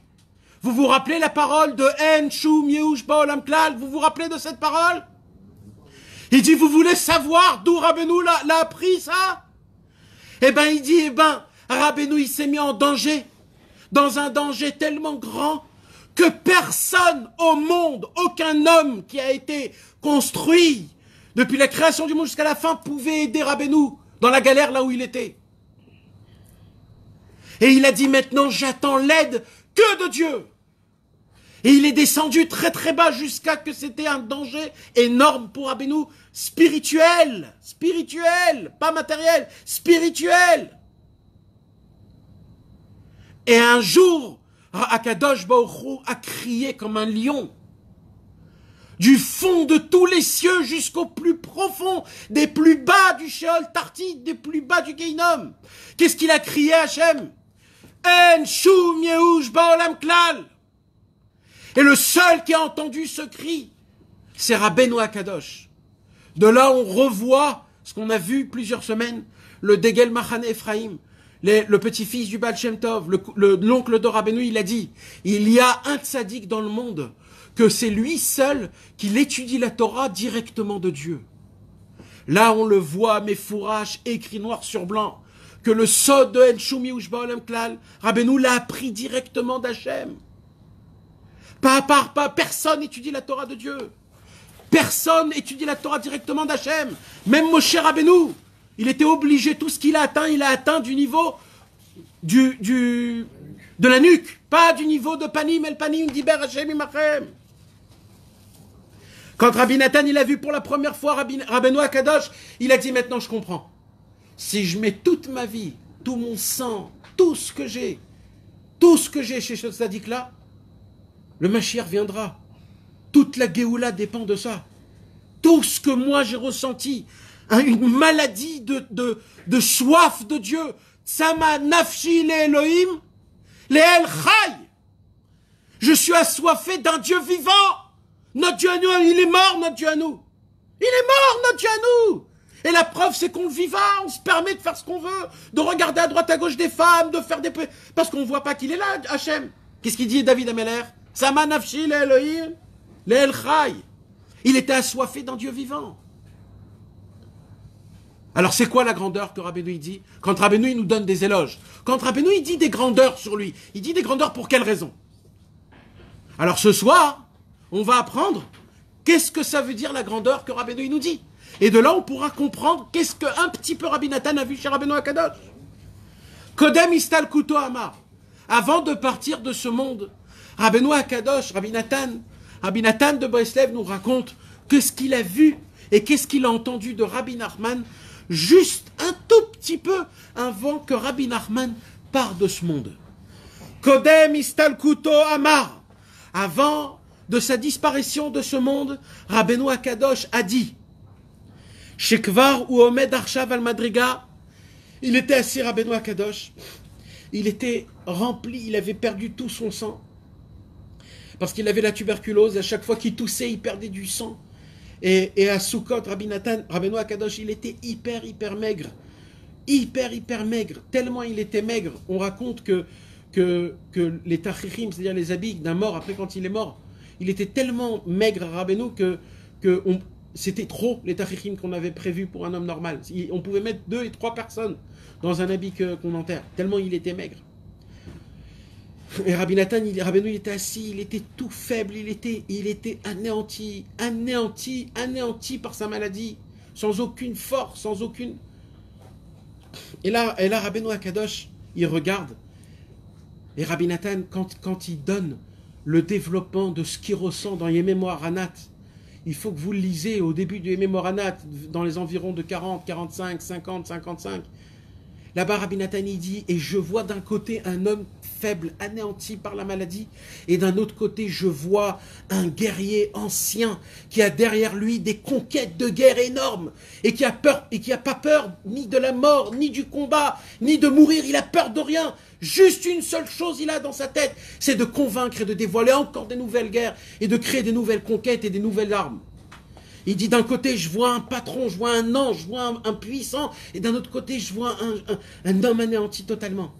vous vous rappelez la parole de En Shum Yehush Ba'olam Klal? Vous vous rappelez de cette parole? Il dit, vous voulez savoir d'où Rabbeinu l'a appris ça? Eh ben, il dit, Rabbeinu, il s'est mis en danger, dans un danger tellement grand que personne au monde, aucun homme qui a été construit depuis la création du monde jusqu'à la fin pouvait aider Rabbeinu dans la galère là où il était. Et il a dit maintenant j'attends l'aide que de Dieu. Et il est descendu très très bas jusqu'à que c'était un danger énorme pour Rabbeinu, spirituel, pas matériel, spirituel. Et un jour, Akadosh Baruch Hu a crié comme un lion. Du fond de tous les cieux jusqu'au plus profond, des plus bas du Sheol Tartit, des plus bas du Geinom. Qu'est-ce qu'il a crié Hachem? En Shum Yehush Ba'olam Klal. Et le seul qui a entendu ce cri, c'est Rabbeinu Akadosh. De là, on revoit ce qu'on a vu plusieurs semaines, le Degel Machane Ephraim. Le petit-fils du Baal Shem Tov, l'oncle de Rabbeinu, il a dit, il y a un tzaddik dans le monde, que c'est lui seul qui étudie la Torah directement de Dieu. Là, on le voit, mes fourrages écrit noir sur blanc, que le sod de En Shum Yehush Ba'olam Klal, Rabbeinu l'a appris directement d'Hachem. Pas personne étudie la Torah de Dieu. Personne étudie la Torah directement d'Hachem. Même Moshe Rabbeinu, il était obligé, tout ce qu'il a atteint, il a atteint du niveau de la nuque, pas du niveau de Panim, El Panim, Diber Hashem Imachem. Quand Rabbi Nathan, il a vu pour la première fois Rabbeinu Akadosh, il a dit maintenant je comprends. Si je mets toute ma vie, tout mon sang, tout ce que j'ai chez ce tzaddik-là, le Mashiach viendra. Toute la Géoula dépend de ça. Tout ce que moi j'ai ressenti, une maladie de soif de Dieu. Tsama nafshi le Elohim, le El Chai. Je suis assoiffé d'un Dieu vivant. Notre Dieu à nous, il est mort, notre Dieu à nous. Il est mort, notre Dieu à nous. Et la preuve, c'est qu'on le vivant, on se permet de faire ce qu'on veut, de regarder à droite à gauche des femmes, de faire des... Parce qu'on ne voit pas qu'il est là, Hachem. Qu'est-ce qu'il dit David Ameller? Tsama nafshi le Elohim, le El Chai. Il était assoiffé d'un Dieu vivant. Alors c'est quoi la grandeur que Rabbeinu il dit? Quand Rabbeinu il nous donne des éloges, quand Rabbeinu il dit des grandeurs sur lui, il dit des grandeurs pour quelle raison? Alors ce soir, on va apprendre qu'est-ce que ça veut dire la grandeur que Rabbeinu il nous dit. Et de là on pourra comprendre qu'est-ce qu'un petit peu Rabbi Nathan a vu chez Rabbeinu Akadosh. Kodem Istal Kuto Amar. Avant de partir de ce monde, Rabbeinu Akadosh, Rabbi Nathan de Breslev nous raconte qu'est-ce qu'il a vu et qu'est-ce qu'il a entendu de Rabbi Nachman juste un tout petit peu avant que Rabbi Nachman parte de ce monde. Kodem Istalkuto Amar. Avant de sa disparition de ce monde, Rabbeinu Akadosh a dit Shekvar ou Omed Arshav al Madriga. Il était assis, Rabbeinu Akadosh. Il était rempli, il avait perdu tout son sang. parce qu'il avait la tuberculose, à chaque fois qu'il toussait, il perdait du sang. Et à Sukkot, Rabbeinu Akadosh, il était hyper maigre. Hyper maigre. Tellement il était maigre. On raconte que les tachichim, c'est-à-dire les habits d'un mort, après quand il est mort, il était tellement maigre à Rabbeinu que c'était trop les tachichim qu'on avait prévus pour un homme normal. On pouvait mettre 2 et 3 personnes dans un habit qu'on enterre, tellement il était maigre. Et Rabbeinu il était assis, il était tout faible, il était anéanti par sa maladie, sans aucune force, sans aucune... Et là Rabbeinu Akadosh, il regarde, et Rabbi Nathan, quand il donne le développement de ce qu'il ressent dans Yemé Moharanat, il faut que vous le lisez au début du Yemé Moharanat, dans les environs de 40, 45, 50, 55. Là-bas, Rabbi Nathan, il dit, et je vois d'un côté un homme faible, anéanti par la maladie, et d'un autre côté, je vois un guerrier ancien qui a derrière lui des conquêtes de guerre énormes, et qui a pas peur ni de la mort, ni du combat, ni de mourir, il a peur de rien. Juste une seule chose il a dans sa tête, c'est de convaincre et de dévoiler encore des nouvelles guerres, et de créer des nouvelles conquêtes et des nouvelles armes. Il dit d'un côté, je vois un patron, je vois un ange, je vois un puissant, et d'un autre côté, je vois un homme anéanti totalement.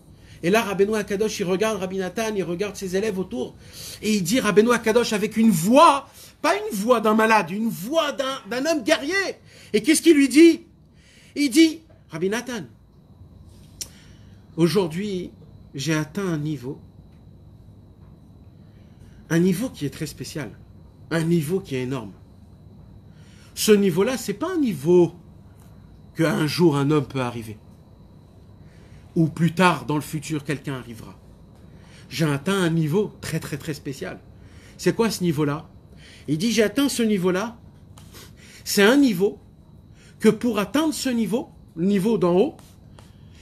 Et là, Rabbeinu Akadosh, il regarde Rabbi Nathan, il regarde ses élèves autour, et il dit Rabbeinu Akadosh avec une voix, pas une voix d'un malade, une voix d'un homme guerrier. Et qu'est-ce qu'il lui dit? Il dit, Rabbi Nathan, aujourd'hui, j'ai atteint un niveau qui est très spécial, un niveau qui est énorme. Ce niveau-là, ce n'est pas un niveau qu'un jour un homme peut arriver. Ou plus tard, dans le futur, quelqu'un arrivera. J'ai atteint un niveau très spécial. C'est quoi ce niveau-là? Il dit, j'ai atteint ce niveau-là. C'est un niveau que pour atteindre ce niveau, le niveau d'en haut,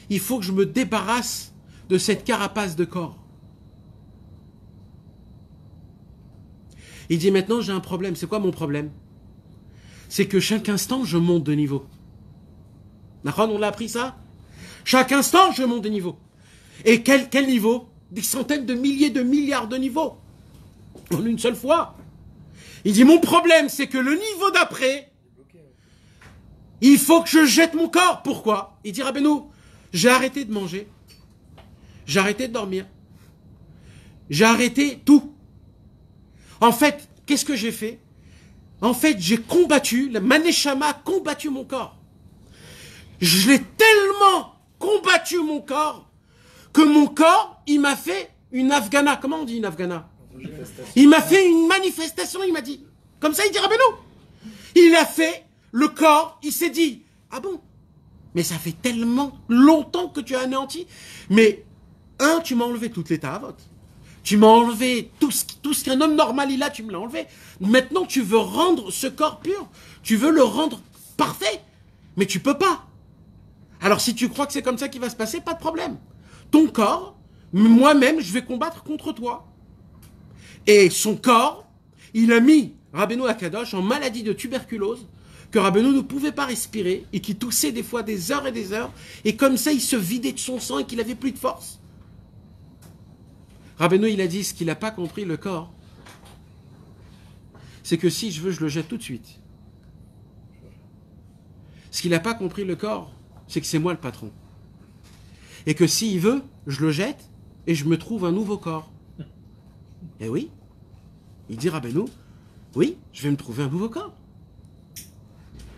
il faut que je me débarrasse de cette carapace de corps. Il dit, maintenant j'ai un problème. C'est quoi mon problème? C'est que chaque instant, je monte de niveau. On l'a appris ça? Chaque instant, je monte de niveau. Et quel niveau? Des centaines de milliers de milliards de niveaux. En une seule fois. Il dit, mon problème, c'est que le niveau d'après, il faut que je jette mon corps. Pourquoi? Il dit, Rabbeinu, j'ai arrêté de manger. J'ai arrêté de dormir. J'ai arrêté tout. En fait, qu'est-ce que j'ai fait? En fait, j'ai combattu, la Maneshama a combattu mon corps. Je l'ai tellement combattu mon corps, que mon corps, il m'a fait une Afghana. Comment on dit une Afghana? Il m'a fait une manifestation, il m'a dit. Comme ça, il dit Rabbeinu. Il a fait, le corps, il s'est dit, ah bon? Mais ça fait tellement longtemps que tu as anéanti. Mais, tu m'as enlevé toutes les tavotes. Tu m'as enlevé tout ce qu'un homme normal il a, tu me l'as enlevé. Maintenant, tu veux rendre ce corps pur. Tu veux le rendre parfait. Mais tu peux pas. Alors, si tu crois que c'est comme ça qu'il va se passer, pas de problème. Ton corps, moi-même, je vais combattre contre toi. Et son corps, il a mis Rabbeinu Akadosh en maladie de tuberculose, que Rabbeinu ne pouvait pas respirer, et qui toussait des fois des heures et des heures. Et comme ça, il se vidait de son sang et qu'il n'avait plus de force. Rabbeinu, il a dit, ce qu'il n'a pas compris, le corps, c'est que si je veux, je le jette tout de suite. Ce qu'il n'a pas compris, le corps, c'est que c'est moi le patron. Et que s'il veut, je le jette et je me trouve un nouveau corps. Et oui, il dit Rabbeinu, oui, je vais me trouver un nouveau corps.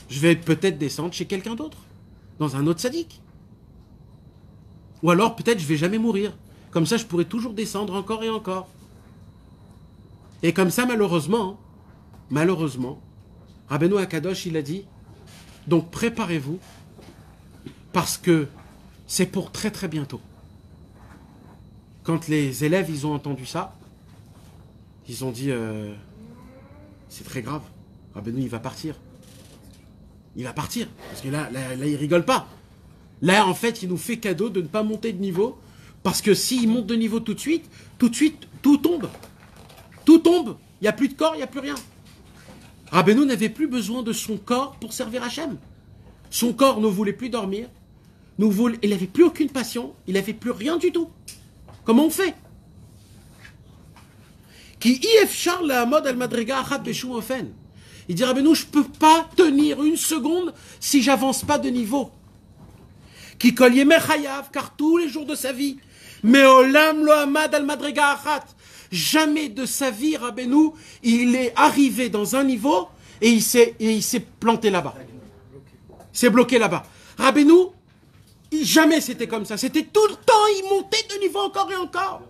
Je vais peut-être descendre chez quelqu'un d'autre, dans un autre sadique. Ou alors peut-être je vais jamais mourir. Comme ça, je pourrais toujours descendre encore et encore. Et comme ça, malheureusement, Rabbeinu Akadosh, il a dit, donc préparez-vous, parce que c'est pour très bientôt. Quand les élèves, ils ont entendu ça, ils ont dit, c'est très grave, Rabbeinu, il va partir. Il va partir, parce que là, il rigole pas. Là, en fait, il nous fait cadeau de ne pas monter de niveau, parce que s'il monte de niveau tout de suite, tout tombe. Tout tombe. Il n'y a plus de corps, il n'y a plus rien. Rabbeinu n'avait plus besoin de son corps pour servir Hachem. Son corps ne voulait plus dormir. Il n'avait plus aucune passion. Il n'avait plus rien du tout. Comment on fait? Qui ifchar la mode al madriga achat beshum ofen. Il dit Rabbeinu, je peux pas tenir une seconde si j'avance pas de niveau. Qui collier mechayav, car tous les jours de sa vie, mais olam lo amad al madriga achat. Jamais de sa vie, Rabbeinu, il est arrivé dans un niveau et il s'est planté là-bas. Il s'est bloqué là-bas. Rabbeinu, jamais c'était comme ça. C'était tout le temps, il montait de niveau encore et encore.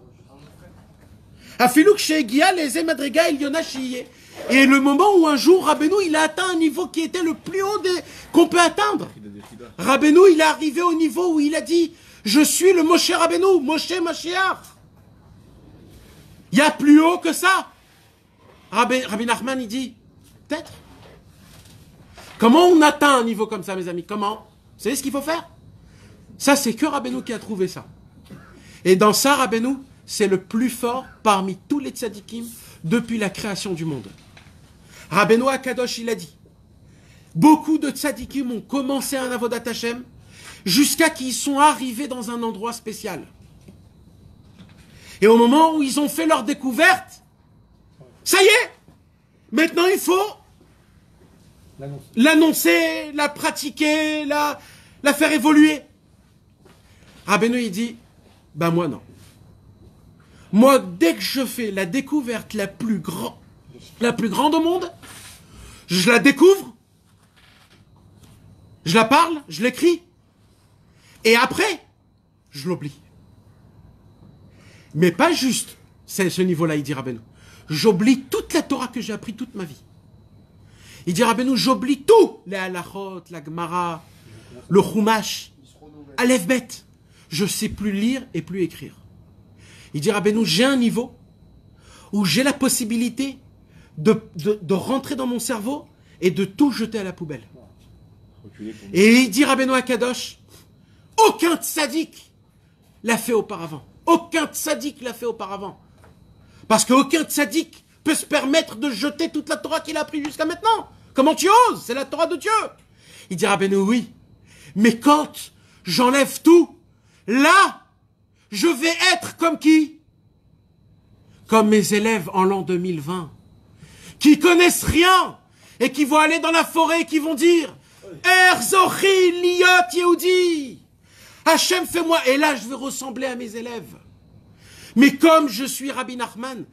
Afilouk shegia les madriga il yona shiye. Et le moment où un jour, Rabbeinu, il a atteint un niveau qui était le plus haut qu'on peut atteindre. Rabbeinu, il est arrivé au niveau où il a dit, je suis le Moshe Rabbeinu, Moshe Mashiach. Il y a plus haut que ça. Rabbi Nachman, il dit, peut-être. Comment on atteint un niveau comme ça, mes amis? Comment? Vous savez ce qu'il faut faire? Ça, c'est que Rabbeinu qui a trouvé ça. Et dans ça, Rabbeinu, c'est le plus fort parmi tous les tzadikim depuis la création du monde. Rabbeinu Akadosh, il a dit, beaucoup de tzadikim ont commencé un avodat Hashem jusqu'à qu'ils sont arrivés dans un endroit spécial. Et au moment où ils ont fait leur découverte, ça y est, maintenant il faut l'annoncer, la pratiquer, la faire évoluer. Rabbeinu, il dit, ben moi non. Moi, dès que je fais la découverte la plus grande au monde, je la découvre, je la parle, je l'écris, et après, je l'oublie. Mais pas juste, c'est ce niveau-là, il dit Rabbeinu. J'oublie toute la Torah que j'ai appris toute ma vie. Il dit Rabbeinu, j'oublie tout, les halachot, la Gemara, le Chumash, Aleph Bet. Je sais plus lire et plus écrire. Il dit Rabbeinu, j'ai un niveau où j'ai la possibilité de rentrer dans mon cerveau et de tout jeter à la poubelle. Et il dit Rabbeinu Akadosh, aucun tzaddik l'a fait auparavant. Aucun tzaddik l'a fait auparavant. Parce qu'aucun tzaddik peut se permettre de jeter toute la Torah qu'il a appris jusqu'à maintenant. Comment tu oses? C'est la Torah de Dieu. Il dit Rabbeinu, oui. Mais quand j'enlève tout, là, je vais être comme qui? Comme mes élèves en l'an 2020, qui connaissent rien et qui vont aller dans la forêt et qui vont dire Erzochi liot Yehudi. Hachem, fais-moi. Et là, je vais ressembler à mes élèves. Mais comme je suis Rabbi Nachman,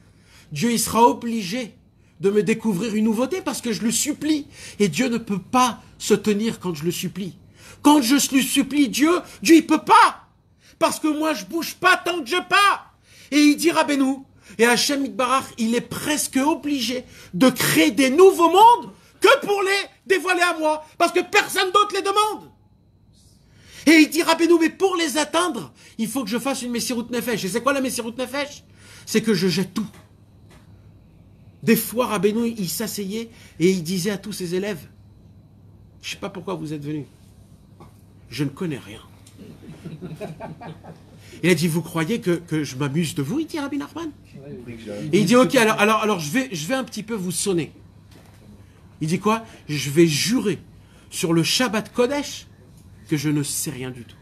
Dieu il sera obligé de me découvrir une nouveauté parce que je le supplie. Et Dieu ne peut pas se tenir quand je le supplie. Quand je lui supplie Dieu, Dieu il peut pas. Parce que moi, je bouge pas tant que je pas. Et il dit Rabbeinu, et Hachem Itbarach, il est presque obligé de créer des nouveaux mondes que pour les dévoiler à moi. Parce que personne d'autre les demande. Et il dit Rabbeinu, mais pour les atteindre, il faut que je fasse une Messirut Nefesh. Et c'est quoi la Messirut Nefesh? C'est que je jette tout. Des fois, Rabbeinu, il s'asseyait et il disait à tous ses élèves, je ne sais pas pourquoi vous êtes venus. Je ne connais rien. Il a dit, vous croyez que je m'amuse de vous? Il dit Rabbi Nachman. Et il dit, ok, alors je vais un petit peu vous sonner. Il dit quoi? Je vais jurer sur le Shabbat Kodesh que je ne sais rien du tout.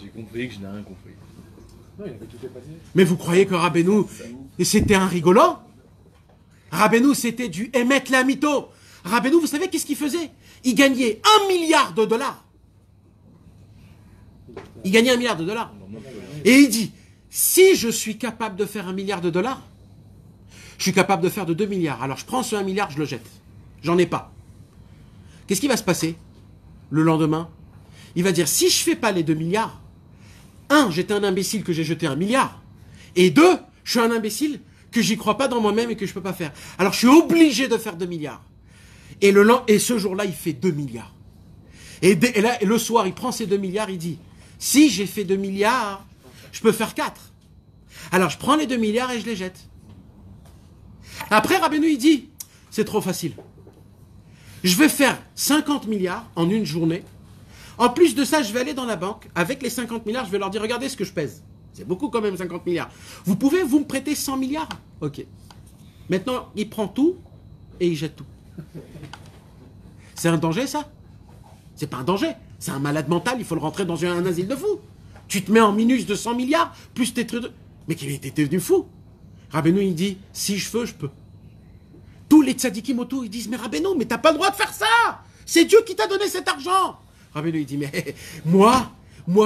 J'ai compris que je n'ai rien compris. Mais vous croyez que Rabbeinu, c'était un rigolant? Rabbeinu, c'était du Emet Lamito. Rabbeinu, vous savez qu'est-ce qu'il faisait? Il gagnait $1 milliard. Il gagnait $1 milliard. Et il dit, si je suis capable de faire $1 milliard, je suis capable de faire de 2 milliards. Alors je prends ce 1 milliard, je le jette. J'en ai pas. Qu'est-ce qui va se passer le lendemain? Il va dire, si je fais pas les 2 milliards, 1, j'étais un imbécile que j'ai jeté 1 milliard. Et 2, je suis un imbécile que j'y crois pas dans moi-même et que je peux pas faire. Alors je suis obligé de faire 2 milliards. Et ce jour-là, il fait 2 milliards. Et là, le soir, il prend ces 2 milliards, il dit, si j'ai fait 2 milliards, je peux faire 4. Alors je prends les 2 milliards et je les jette. Après, Rabbeinu, il dit, c'est trop facile. Je vais faire 50 milliards en une journée. En plus de ça, je vais aller dans la banque. Avec les 50 milliards, je vais leur dire, regardez ce que je pèse. C'est beaucoup quand même, 50 milliards. Vous pouvez, vous me prêter 100 milliards? Ok. Maintenant, il prend tout et il jette tout. C'est un danger, ça? C'est pas un danger. C'est un malade mental, il faut le rentrer dans un asile de fous. Tu te mets en minus de 100 milliards, plus tes trucs de... Mais qu'il était devenu fou. Rabbeinu, il dit, si je veux, je peux. Tous les tzadikim autour, ils disent, mais Rabbeinu, mais t'as pas le droit de faire ça. C'est Dieu qui t'a donné cet argent. Rabbeinu, il dit, mais moi,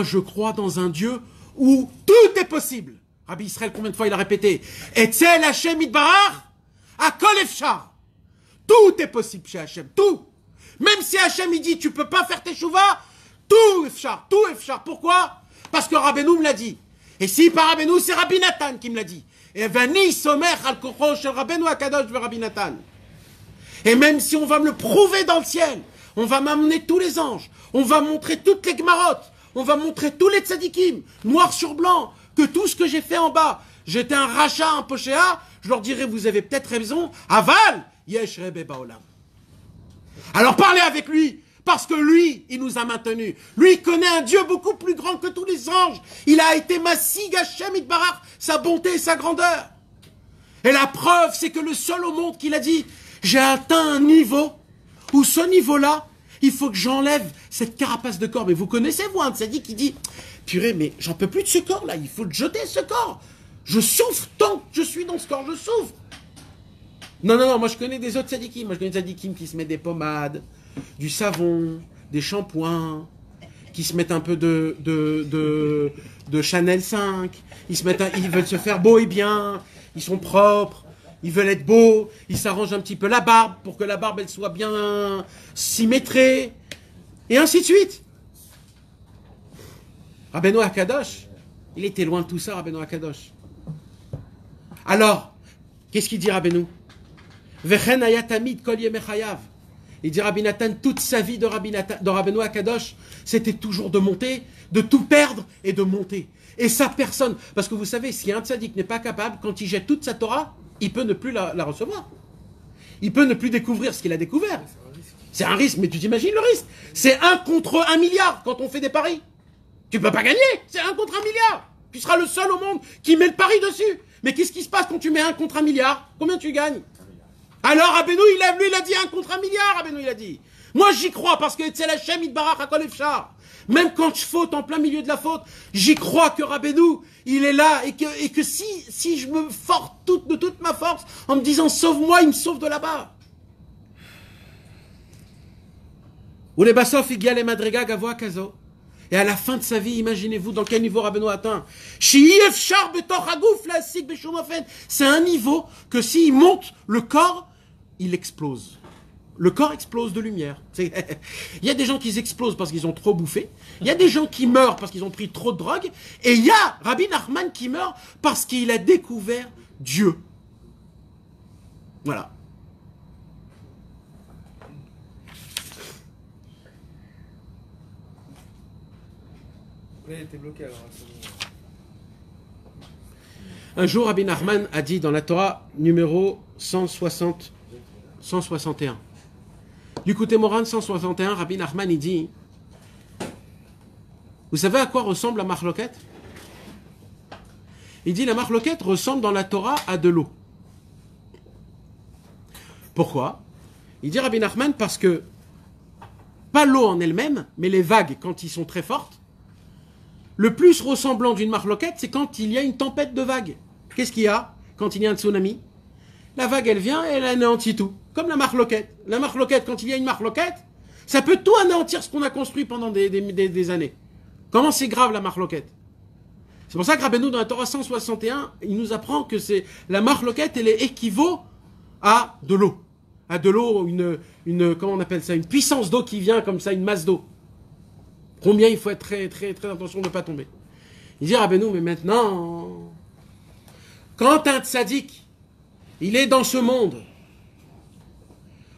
je crois dans un Dieu où tout est possible. Rabbi Israël, combien de fois il a répété, Etzel Hashem Itbarach, Akol Efshar. Tout est possible chez Hashem, tout. Même si Hashem, il dit, tu peux pas faire tes chouvas, tout Efshar, tout Efshar. Pourquoi? Parce que Rabbeinu me l'a dit. Et si par Rabbeinu, c'est Rabbi Nathan qui me l'a dit. Et vani somer al kocho shel Rabbeinu Akadosh ve Rabbi Nathan. Et même si on va me le prouver dans le ciel, on va m'amener tous les anges, on va montrer toutes les gemarotes, on va montrer tous les tzadikim, noir sur blanc, que tout ce que j'ai fait en bas, j'étais un rachat, un pochéa, je leur dirai, vous avez peut-être raison, aval, yesh rebe baolam. Alors parlez avec lui, parce que lui, il nous a maintenus. Lui, il connaît un Dieu beaucoup plus grand que tous les anges. Il a été Massig Hashem Itbarach, sa bonté et sa grandeur. Et la preuve, c'est que le seul au monde qu'il a dit, j'ai atteint un niveau où ce niveau-là, il faut que j'enlève cette carapace de corps. Mais vous connaissez, vous, un tzaddik qui dit, purée, mais j'en peux plus de ce corps-là, il faut jeter ce corps. Je souffre tant que je suis dans ce corps, je souffre. Non, moi je connais des autres tzadikim. Moi je connais des tzadikim qui se mettent des pommades, du savon, des shampoings, qui se mettent un peu de Chanel 5, ils veulent se faire beau et bien, ils sont propres, ils veulent être beaux, ils s'arrangent un petit peu la barbe pour que la barbe elle soit bien symétrée, et ainsi de suite. Rabbeinu Akadosh, il était loin de tout ça, Rabbeinu Akadosh. Alors, qu'est-ce qu'il dit Rabbeinu? Vechen ayatamid kol yemechayav. Il dit Rabbi Nathan, toute sa vie de Rabbeinu Akadosh, c'était toujours de monter, de tout perdre et de monter. Et ça, personne. Parce que vous savez, si un tzaddik n'est pas capable, quand il jette toute sa Torah, il peut ne plus la recevoir. Il peut ne plus découvrir ce qu'il a découvert. C'est un risque, mais tu t'imagines le risque? C'est 1 contre 1 milliard quand on fait des paris. Tu peux pas gagner, c'est 1 contre 1 milliard. Tu seras le seul au monde qui met le pari dessus. Mais qu'est-ce qui se passe quand tu mets 1 contre 1 milliard? Combien tu gagnes? Alors Rabbeinu, il a dit 1 contre 1 milliard, Rabbeinu, il a dit. Moi, j'y crois, parce que c'est la Shem Itbarach Akol Efshar. Même quand je faute en plein milieu de la faute, j'y crois que Rabbeinu, il est là, et que si je me force de toute ma force, en me disant, sauve-moi, il me sauve de là-bas. Ou les Bassof, il y a les Madriga Gavoa Kazo. Et à la fin de sa vie, imaginez-vous dans quel niveau Rabbeinu atteint. C'est un niveau que s'il monte, le corps, il explose. Le corps explose de lumière. Il y a des gens qui explosent parce qu'ils ont trop bouffé. Il y a des gens qui meurent parce qu'ils ont pris trop de drogue. Et il y a Rabbi Nachman qui meurt parce qu'il a découvert Dieu. Voilà. Là, il était bloqué alors. Un jour, Rabbi Nachman a dit dans la Torah numéro 161. Du côté Moran 161, Rabbi Nachman il dit, vous savez à quoi ressemble la marloquette? Il dit la marloquette ressemble dans la Torah à de l'eau. Pourquoi? Il dit Rabbi Nachman parce que pas l'eau en elle-même, mais les vagues quand ils sont très fortes. Le plus ressemblant d'une marloquette, c'est quand il y a une tempête de vagues. Qu'est-ce qu'il y a quand il y a un tsunami? La vague, elle vient et elle anéantit tout. Comme la marloquette. La marloquette, quand il y a une marloquette, ça peut tout anéantir ce qu'on a construit pendant des années. Comment c'est grave la marloquette? C'est pour ça que Rabbeinu, dans la Torah 161, il nous apprend que c'est la marloquette, elle est équivaut à de l'eau. À de l'eau, comment on appelle ça? Une puissance d'eau qui vient comme ça, une masse d'eau. Combien il faut être très, très, très attention de ne pas tomber. Il dit Rabbeinu, mais maintenant, quand un tzaddik, il est dans ce monde,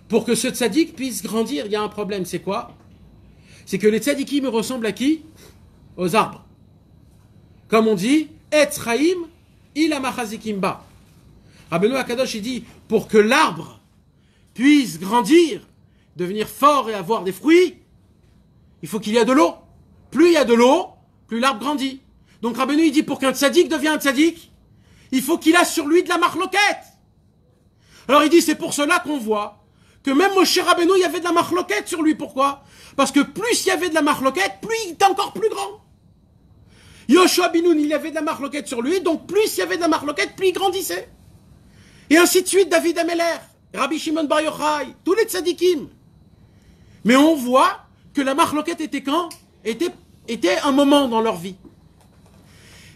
pour que ce tzaddik puisse grandir, il y a un problème, c'est quoi? C'est que les tzaddikim me ressemblent à qui? Aux arbres. Comme on dit, Etzraïm, il a machazikimba. Rabbeinu Akadosh, il dit, pour que l'arbre puisse grandir, devenir fort et avoir des fruits, il faut qu'il y ait de l'eau. Plus il y a de l'eau, plus l'arbre grandit. Donc Rabbeinu, il dit, pour qu'un tzaddik devienne un tzaddik, il faut qu'il a sur lui de la marloquette. Alors il dit, c'est pour cela qu'on voit que même Moshe Rabbeinu, il y avait de la marloquette sur lui. Pourquoi? Parce que plus il y avait de la marloquette, plus il était encore plus grand. Yoshua Binoun, il y avait de la marloquette sur lui, donc plus il y avait de la marloquette, plus il grandissait. Et ainsi de suite, David Ameller, Rabbi Shimon Bar Yochai, tous les tzadikim. Mais on voit que la marloquette était quand? Était un moment dans leur vie.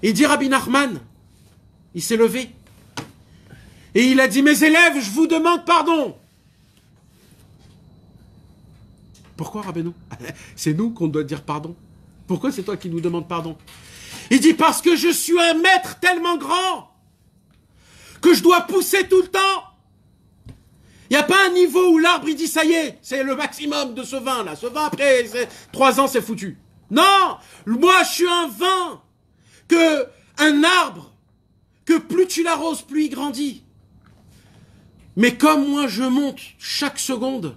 Et dit Rabbi Nachman, il s'est levé. Et il a dit, mes élèves, je vous demande pardon. Pourquoi, Rabbeinu? C'est nous qu'on doit dire pardon. Pourquoi c'est toi qui nous demandes pardon? Il dit, parce que je suis un maître tellement grand que je dois pousser tout le temps. Il n'y a pas un niveau où l'arbre, il dit, ça y est, c'est le maximum de ce vin, là. Ce vin, après 3 ans, c'est foutu. Non, moi, je suis un vin que un arbre, que plus tu l'arroses, plus il grandit. Mais comme moi, je monte chaque seconde,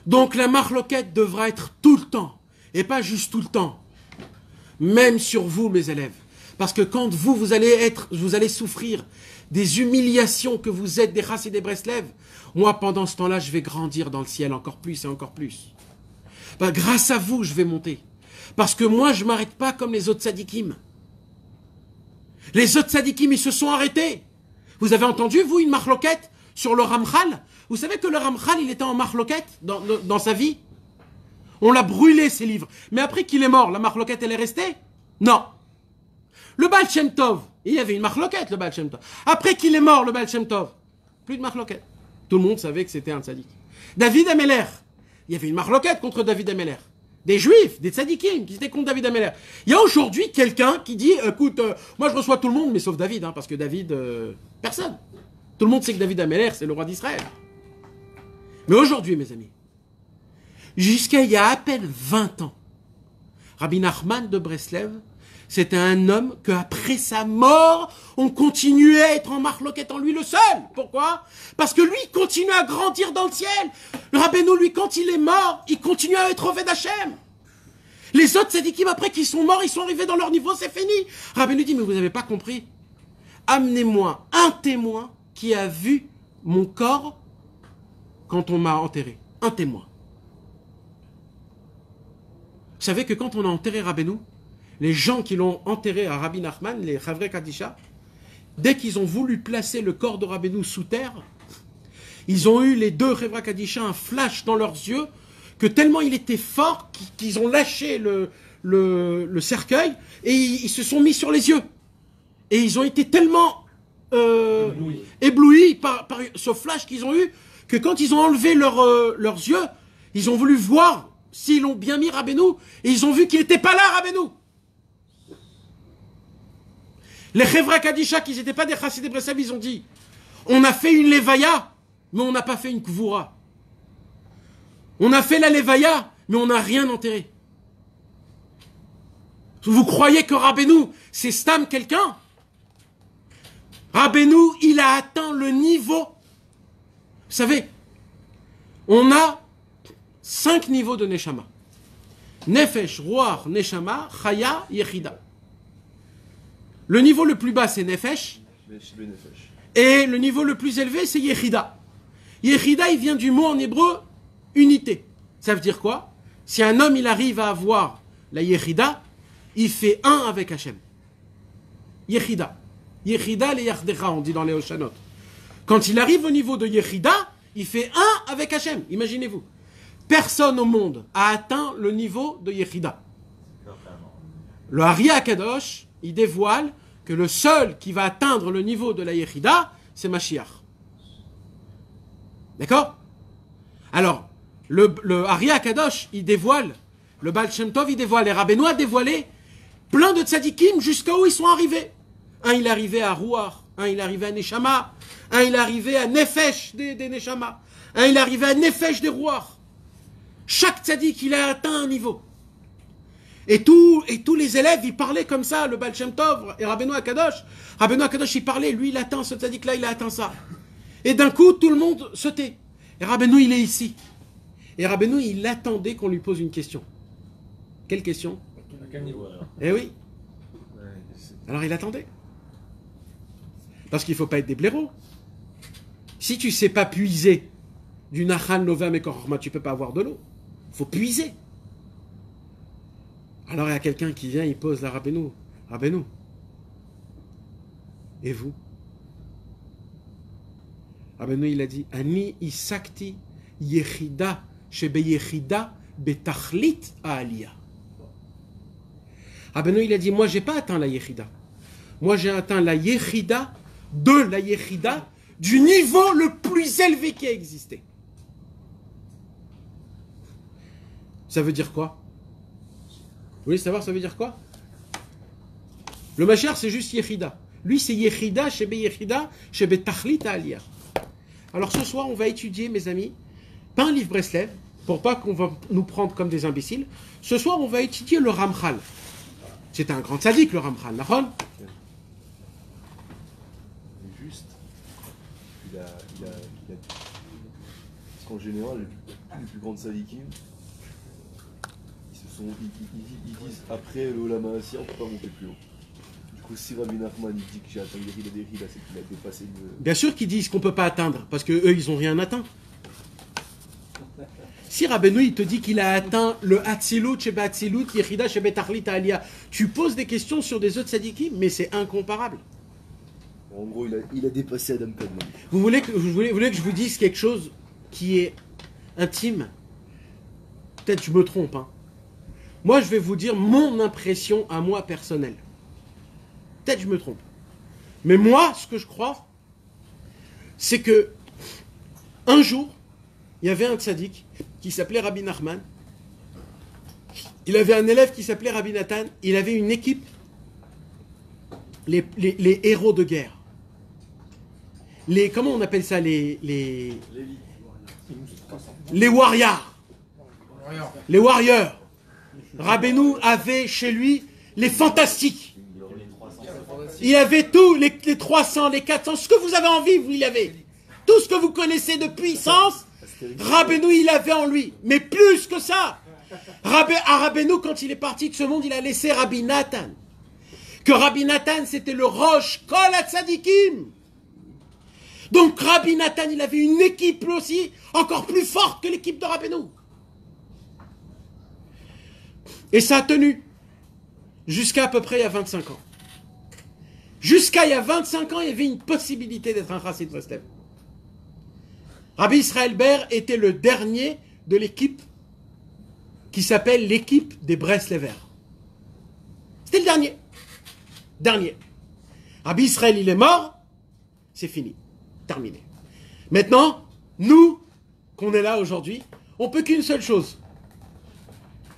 donc la marloquette devra être tout le temps, et pas juste tout le temps. Même sur vous, mes élèves. Parce que quand vous allez souffrir des humiliations que vous êtes des Chassidei des Breslev, moi, pendant ce temps-là, je vais grandir dans le ciel encore plus et encore plus. Ben, grâce à vous, je vais monter. Parce que moi, je ne m'arrête pas comme les autres tzadikim. Les autres tzadikim, ils se sont arrêtés. Vous avez entendu, vous, une marloquette sur le Ramchal? Vous savez que le Ramchal, il était en marloquette dans sa vie? On l'a brûlé, ses livres. Mais après qu'il est mort, la marloquette, elle est restée? Non. Le Baal Shem Tov, il y avait une marloquette, le Baal Shem Tov. Après qu'il est mort, le Baal Shem Tov, plus de marloquette. Tout le monde savait que c'était un tzaddik. David Ameller, il y avait une marloquette contre David Ameller. Des juifs, des tzaddikim qui étaient contre David Ameller. Il y a aujourd'hui quelqu'un qui dit, écoute, moi je reçois tout le monde, mais sauf David, hein, parce que David, personne. Tout le monde sait que David Ameller, c'est le roi d'Israël. Mais aujourd'hui, mes amis, jusqu'à il y a à peine 20 ans, Rabbi Nachman de Breslev, c'était un homme qu'après sa mort, on continuait à être en marloquette en lui le seul. Pourquoi? Parce que lui, il continue à grandir dans le ciel. Le Rabbeinu, lui, quand il est mort, il continue à être Oved Hashem. Les autres tzadikim, après qu'ils sont morts, ils sont arrivés dans leur niveau, c'est fini. Rabbeinu dit, mais vous n'avez pas compris. Amenez-moi un témoin qui a vu mon corps quand on m'a enterré. Un témoin. Vous savez que quand on a enterré Rabbeinu, les gens qui l'ont enterré à Rabbi Nachman, les Chavrei Kadisha, dès qu'ils ont voulu placer le corps de Rabbeinu sous terre, ils ont eu, les deux Chavrei Kadisha, un flash dans leurs yeux, que tellement il était fort qu'ils ont lâché le cercueil et ils se sont mis sur les yeux. Et ils ont été tellement éblouis par ce flash qu'ils ont eu, que quand ils ont enlevé leurs yeux, ils ont voulu voir s'ils l'ont bien mis Rabbeinu, et ils ont vu qu'il n'était pas là, Rabbeinu. Les Chavrei Kadisha, qui n'étaient pas des Chassidei Breslev, ils ont dit, on a fait une levaya, mais on n'a pas fait une kvoura. On a fait la levaya, mais on n'a rien enterré. Vous croyez que Rabbeinu, c'est Stam quelqu'un? Rabbeinu, il a atteint le niveau. Vous savez, on a 5 niveaux de Neshama. Nefesh, Ruach, Neshama, Chaya, Yechida. Le niveau le plus bas, c'est Nefesh. Et le niveau le plus élevé, c'est Yechida. Yechida, il vient du mot en hébreu unité. Ça veut dire quoi? Si un homme, il arrive à avoir la Yechida, il fait un avec Hachem. Yechida. Yechida le Yachdecha, on dit dans les Oshanot. Quand il arrive au niveau de Yechida, il fait un avec Hachem. Imaginez-vous. Personne au monde a atteint le niveau de Yechida. Le Ari HaKadosh, il dévoile que le seul qui va atteindre le niveau de la Yechida, c'est Mashiach. D'accord? Alors, le Ari HaKadosh, il dévoile, le Baal Shem Tov, il dévoile, les Rabbeinu a dévoilé plein de tzadikim jusqu'à où ils sont arrivés. Un, il est arrivé à Ruach, un, il est arrivé à Neshama, un, il est arrivé à Nefesh des Neshama, un, il est arrivé à Nefesh des Ruach. Chaque tzadik, il a atteint un niveau. Et tous les élèves, ils parlaient comme ça, le Baal Shem Tov et Rabbeinu HaKadosh. Rabbeinu HaKadosh, il parlait, lui, il atteint ce tzadik-là, il a atteint ça. Et d'un coup, tout le monde se tait. Et Rabbeinu, il est ici. Et Rabbeinu, il attendait qu'on lui pose une question. Quelle question? Eh oui. Alors il attendait. Parce qu'il ne faut pas être des blaireaux. Si tu ne sais pas puiser du Nachal, Novem et Korma, tu ne peux pas avoir de l'eau. Il faut puiser. Alors il y a quelqu'un qui vient, il pose la Rabbeinu. Rabbeinu. Et vous? Rabbeinu il a dit Ani isakti yechida shebe yechida betachlit ha'aliyah. Rabbeinu il a dit moi j'ai pas atteint la yechida. Moi j'ai atteint la yechida de la yechida du niveau le plus élevé qui a existé. Ça veut dire quoi? Vous voulez savoir ça veut dire quoi? Le Mashiach c'est juste yechida. Lui c'est yechida shebe tachlit ha'aliyah. Alors ce soir, on va étudier, mes amis, pas un livre Breslev, pour pas qu'on va nous prendre comme des imbéciles. Ce soir, on va étudier le Ramchal. C'est un grand tzaddik, le Ramchal, d'accord? Juste, parce qu'en général, les plus grands tzaddikim, ils disent après le Olama Asya, on ne peut pas monter plus haut. Si Rabbi Nachman il dit que j'ai atteint l'Yechida d'Yechida, c'est qu'il a dépassé le... Bien sûr qu'ils disent qu'on ne peut pas atteindre, parce qu'eux, ils n'ont rien atteint. Si Rabbeinu, il te dit qu'il a atteint le Hatzilut, Sheba Hatzilut, Yechida, Sheba Tachlit Aliyah, tu poses des questions sur des autres tzadikim, mais c'est incomparable. En gros, il a dépassé Adam Kadmon. Vous voulez que je vous dise quelque chose qui est intime? Peut-être je me trompe, hein. Moi, je vais vous dire mon impression à moi personnelle. Peut-être je me trompe. Mais moi, ce que je crois, c'est que un jour, il y avait un tzaddik qui s'appelait Rabbi Nachman. Il avait un élève qui s'appelait Rabbi Nathan. Il avait une équipe, les héros de guerre. Comment on appelle ça? Les warriors. Les warriors. Rabbeinu avait chez lui les fantastiques. Il avait tout, les 300, les 400, ce que vous avez envie, vous y avez. Tout ce que vous connaissez de puissance, Rabbeinu, il avait en lui. Mais plus que ça, Rabbeinu, quand il est parti de ce monde, il a laissé Rabbi Nathan. Que Rabbi Nathan, c'était le Rosh Kol HaTzadikim. Donc Rabbi Nathan, il avait une équipe aussi, encore plus forte que l'équipe de Rabbeinu. Et ça a tenu jusqu'à à peu près il y a 25 ans. Jusqu'à il y a 25 ans, il y avait une possibilité d'être un Chassid Breslev. Rabbi Israël Ber était le dernier de l'équipe qui s'appelle l'équipe des Breslevers. C'était le dernier. Dernier. Rabbi Israël, il est mort, c'est fini. Terminé. Maintenant, nous, qu'on est là aujourd'hui, on peut qu'une seule chose.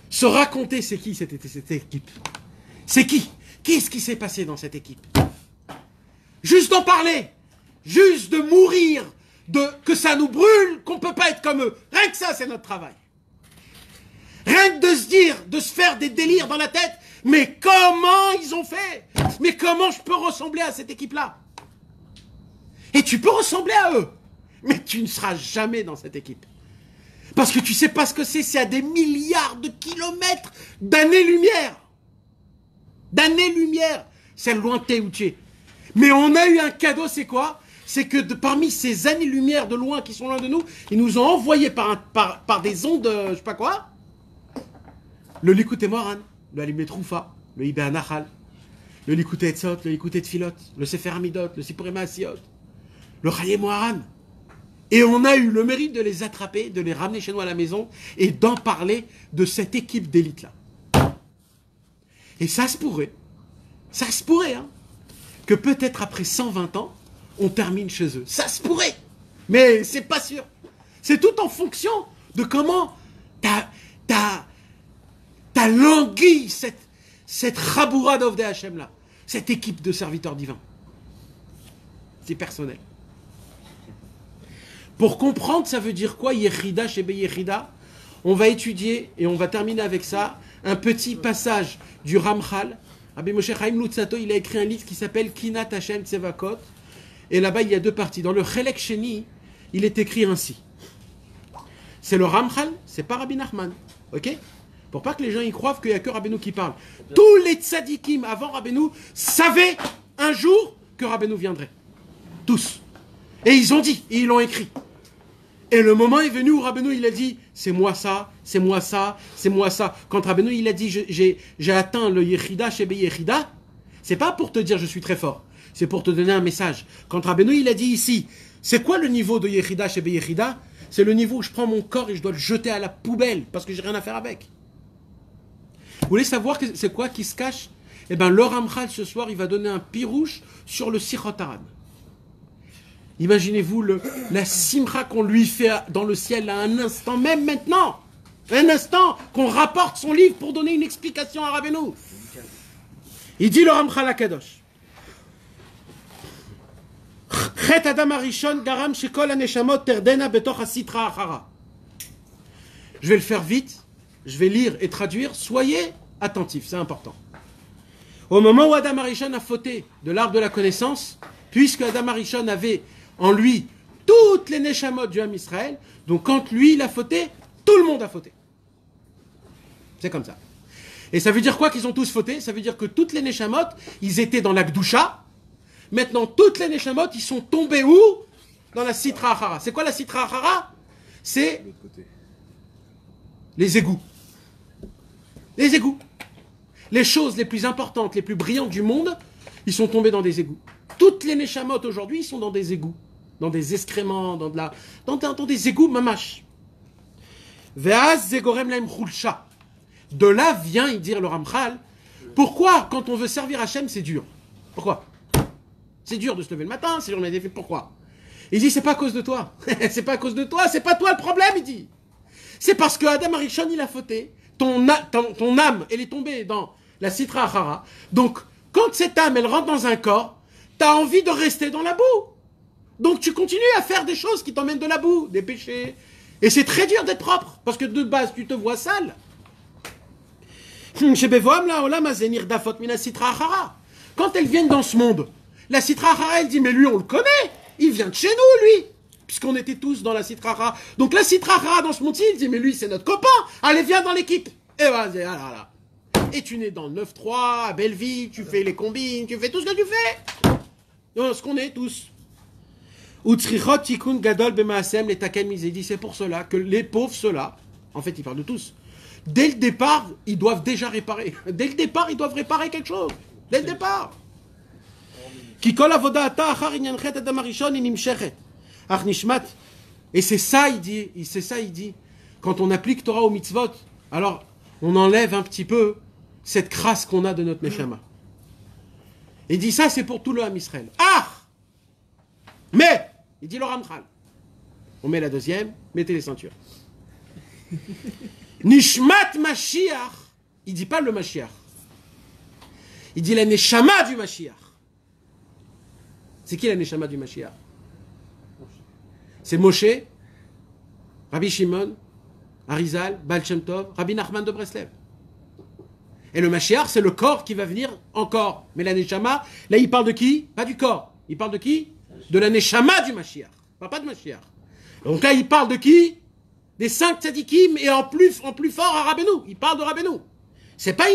Se raconter c'est qui cette équipe. C'est qui? Qu'est-ce qui s'est passé dans cette équipe? Juste d'en parler, juste de mourir, que ça nous brûle, qu'on ne peut pas être comme eux. Rien que ça, c'est notre travail. Rien que de se dire, de se faire des délires dans la tête, mais comment ils ont fait? Mais comment je peux ressembler à cette équipe-là? Et tu peux ressembler à eux, mais tu ne seras jamais dans cette équipe. Parce que tu ne sais pas ce que c'est à des milliards de kilomètres d'années-lumière. D'années-lumière, c'est lointain où tu es. Mais on a eu un cadeau, c'est quoi? C'est que parmi ces années-lumière de loin qui sont loin de nous, ils nous ont envoyé par des ondes, je sais pas quoi, le Likutei Moharan, le Alimé Troufa, le Ibé Anachal, le Likutei Etzot, le Likutei Tfilot, le Sefer Hamidot, le Sipurei Maasiot, le Chayei Moharan. Et on a eu le mérite de les attraper, de les ramener chez nous à la maison et d'en parler de cette équipe d'élite-là. Et ça se pourrait, hein, que peut-être après 120 ans, on termine chez eux. Ça se pourrait, mais c'est pas sûr. C'est tout en fonction de comment t'as langui cette Chaboura d'Ovdei Hashem là, cette équipe de serviteurs divins. C'est personnel. Pour comprendre, ça veut dire quoi, Yechida, Shebe Yechida? On va étudier, et on va terminer avec ça, un petit passage du Ramchal. Rabbi Moshe Chaim Luzzatto, il a écrit un livre qui s'appelle Kinat Hashem Tsevakot. Et là-bas, il y a deux parties. Dans le Chelek Sheni, il est écrit ainsi. C'est le Ramchal, c'est pas Rabbi Nachman. Ok? Pour pas que les gens y croient qu'il n'y a que Rabbeinu qui parle. Tous les tzadikim avant Rabbeinu savaient un jour que Rabbeinu viendrait. Tous. Et ils ont dit, et ils l'ont écrit. Et le moment est venu où Rabbeinu il a dit, c'est moi ça, c'est moi ça, c'est moi ça. Quand Rabbeinu il a dit, j'ai atteint le Yechida, Shebe Yechida, c'est pas pour te dire je suis très fort. C'est pour te donner un message. Quand Rabbeinu, il a dit ici, c'est quoi le niveau de Yechida chez Beyechida? C'est le niveau où je prends mon corps et je dois le jeter à la poubelle parce que j'ai rien à faire avec. Vous voulez savoir c'est quoi qui se cache? Eh bien, le Ramchal, ce soir, il va donner un pirouche sur le Sichot Haran. Imaginez-vous la simcha qu'on lui fait dans le ciel à un instant, même maintenant. Un instant qu'on rapporte son livre pour donner une explication à Rabbeinu. Il dit le Ramchal HaKadosh. Chet Adam Arishon garam shekol haneshamot terdena betoch hasitra achara. Je vais le faire vite, je vais lire et traduire. Soyez attentifs, c'est important. Au moment où Adam Arishon a fauté de l'arbre de la connaissance, puisque Adam Arishon avait en lui toutes les neshamot du Ham Israël, donc quand lui il a fauté, tout le monde a fauté. C'est comme ça. Et ça veut dire quoi qu'ils ont tous fauté? Ça veut dire que toutes les neshamot, ils étaient dans la Gdusha. Maintenant, toutes les neshamot, ils sont tombés où? Dans la Sitra Achara. C'est quoi la Sitra Achara? C'est les égouts. Les égouts. Les choses les plus importantes, les plus brillantes du monde, ils sont tombés dans des égouts. Toutes les neshamot aujourd'hui, ils sont dans des égouts. Dans des excréments, dans des égouts mamash. Ve'az zegorem laim chulsha. De là vient, il dit le Ramchal, pourquoi quand on veut servir Hachem, c'est dur? Pourquoi? C'est dur de se lever le matin, c'est dur de mettre des pourquoi? Il dit, c'est pas à cause de toi. C'est pas à cause de toi, c'est pas toi le problème, il dit. C'est parce que Adam Arishon, il a fauté. Ton âme, elle est tombée dans la Sitra Achara. Donc, quand cette âme, elle rentre dans un corps, t'as envie de rester dans la boue. Donc, tu continues à faire des choses qui t'emmènent de la boue, des péchés. Et c'est très dur d'être propre, parce que de base, tu te vois sale. Quand elles viennent dans ce monde, la Sitra Achara, elle dit, mais lui, on le connaît. Il vient de chez nous, lui. Puisqu'on était tous dans la Sitra Achara. Donc la Sitra Achara, dans ce monde-ci, il dit, mais lui, c'est notre copain. Allez, viens dans l'équipe. Et vas-y, là. Et tu nais dans le 9-3, à Belleville, tu fais les combines, tu fais tout ce que tu fais. Ce qu'on est tous. C'est pour cela que les pauvres, ceux-là, en fait, il parle de tous. Dès le départ, ils doivent déjà réparer. Dès le départ, ils doivent réparer quelque chose. Dès le départ. Et c'est ça, il dit, quand on applique Torah au mitzvot, alors on enlève un petit peu cette crasse qu'on a de notre neshama. Il dit ça, c'est pour tout le Ham Israël. Mais, il dit le Ramchal. On met la deuxième, mettez les ceintures. Nishmat Mashiach, il dit pas le Mashiach. Il dit la neshama du Mashiach. C'est qui la neshama du Mashiach? C'est Moshe, Rabbi Shimon, Arizal, Baal Shem Tov, Rabbi Nachman de Breslev. Et le Mashiach, c'est le corps qui va venir encore. Mais la neshama, là il parle de qui? Pas du corps. Il parle de qui? De la neshama du Mashiach. Pas de Mashiach. Donc là il parle de qui? Des 5 tzadikim et en plus fort à Rabbeinu. Il parle de Rabbeinu. C'est pas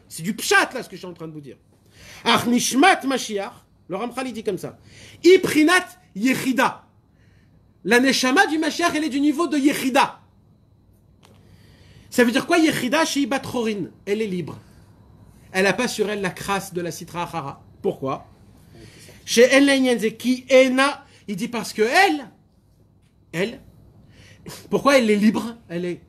c'est du pshat là ce que je suis en train de vous dire. Ach nishmat Mashiach. Le Ramchal il dit comme ça. Iprinat Yechida. La neshama du Mashiach, elle est du niveau de Yechida. Ça veut dire quoi Yechida chez Ibat Chorin? Elle est libre. Elle n'a pas sur elle la crasse de la Sitra Achara. Pourquoi? Chez El qui Ena, il dit parce que elle, pourquoi elle est libre? Elle est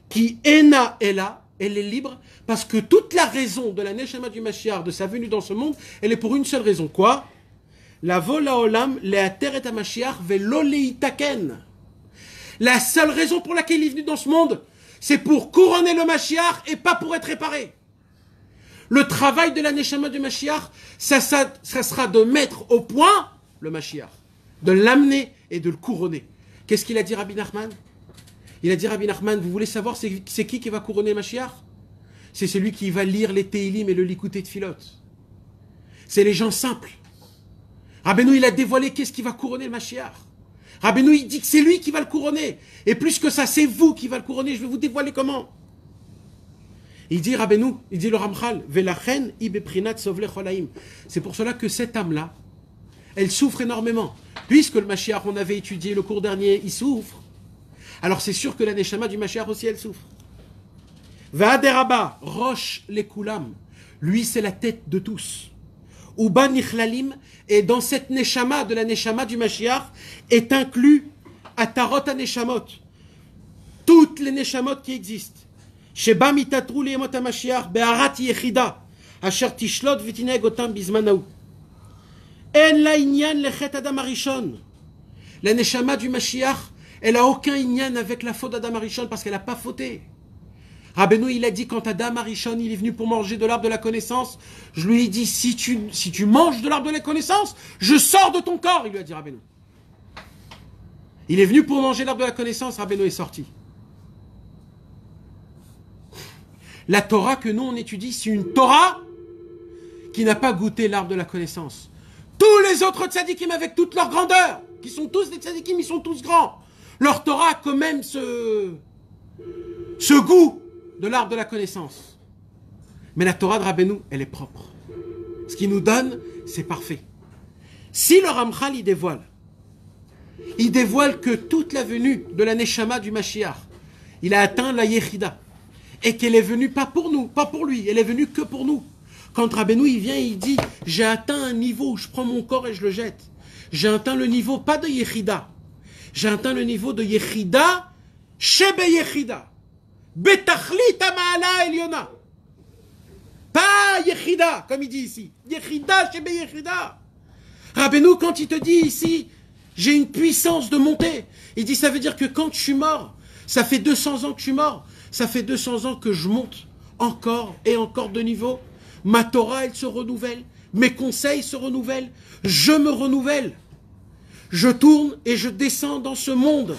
qui Ena Ella, elle est libre parce que toute la raison de la neshama du Mashiach, de sa venue dans ce monde, elle est pour une seule raison. Quoi? La vola olam leater et Mashiach velo leitaken. La seule raison pour laquelle il est venu dans ce monde, c'est pour couronner le Mashiach et pas pour être réparé. Le travail de la neshama du Mashiach, ça sera de mettre au point le Mashiach, de l'amener et de le couronner. Qu'est-ce qu'il a dit Rabbi Nachman? Il a dit Rabbi Nachman, vous voulez savoir c'est qui va couronner le Mashiach? C'est celui qui va lire les Teilim et le Likutei Tfilot. C'est les gens simples. Rabbeinu, il a dévoilé qu'est-ce qui va couronner le Mashiach. Rabbeinu, il dit que c'est lui qui va le couronner. Et plus que ça, c'est vous qui va le couronner. Je vais vous dévoiler comment. Il dit Rabbeinu, il dit le Ramchal, Velachen ibeprinat sovle cholaim. C'est pour cela que cette âme-là, elle souffre énormément. Puisque le Mashiach, on avait étudié le cours dernier, il souffre. Alors c'est sûr que la neshama du Mashiach aussi, elle souffre. Va'aderaba, roche les koulam. Lui, c'est la tête de tous. Uba nichlalim, et dans cette neshama, de la neshama du Mashiach, est inclus Atarot ha-neshamot. Toutes les neshamot qui existent. Sheba mitatru liyemot ha-Mashiach, be'arat yechida, asher tishlot v'tineg otam bizmanahu. En la inyan lechet Adam Arishon. La neshama du Mashiach, elle a aucun inyan avec la faute d'Adam Arishon parce qu'elle n'a pas fauté. Rabbeinu, il a dit, quand Adam Arishon, il est venu pour manger de l'arbre de la connaissance, je lui ai dit, si tu manges de l'arbre de la connaissance, je sors de ton corps, il lui a dit Rabbeinu. Il est venu pour manger l'arbre de la connaissance, Rabbeinu est sorti. La Torah que nous on étudie, c'est une Torah qui n'a pas goûté l'arbre de la connaissance. Tous les autres tzadikim avec toute leur grandeur, qui sont tous des tzadikim, ils sont tous grands. Leur Torah a quand même ce goût de l'arbre de la connaissance. Mais la Torah de Rabbeinu, elle est propre. Ce qu'il nous donne, c'est parfait. Si le Ramchal il dévoile que toute la venue de la Neshama du Mashiach, il a atteint la Yechida, et qu'elle est venue pas pour nous, pas pour lui, elle est venue que pour nous. Quand Rabbeinu il vient, il dit, j'ai atteint un niveau où je prends mon corps et je le jette. J'ai atteint le niveau, pas de Yechida, j'ai atteint le niveau de Yechida, Shebe Yechida. Betachlit Ma'ala Eliona. Pas Yechida, comme il dit ici. Yechida, Shebe Yechida. Rabbeinu, quand il te dit ici, j'ai une puissance de montée, il dit, ça veut dire que quand je suis mort, ça fait 200 ans que je suis mort, ça fait 200 ans que je monte encore et encore de niveau. Ma Torah, elle se renouvelle. Mes conseils se renouvellent. Je me renouvelle. Je tourne et je descends dans ce monde.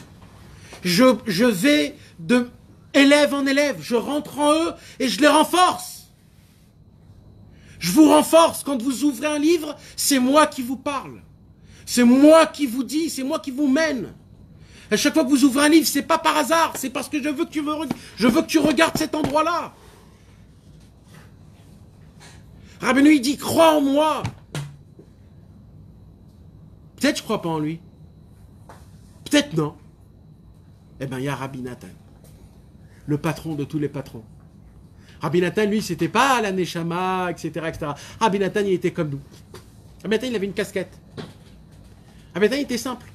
Je vais de élève en élève. Je rentre en eux et je les renforce. Je vous renforce. Quand vous ouvrez un livre, c'est moi qui vous parle. C'est moi qui vous dis, c'est moi qui vous mène. À chaque fois que vous ouvrez un livre, c'est pas par hasard. C'est parce que je veux que tu regardes cet endroit-là. Rabbeinu, il dit, crois en moi. Peut-être je crois pas en lui. Peut-être non. Eh bien, il y a Rabbi Nathan, le patron de tous les patrons. Rabbi Nathan, lui, c'était pas la Neshama, etc., etc. Rabbi Nathan, il était comme nous. Rabbi Nathan, il avait une casquette. Rabbi Nathan, il était simple.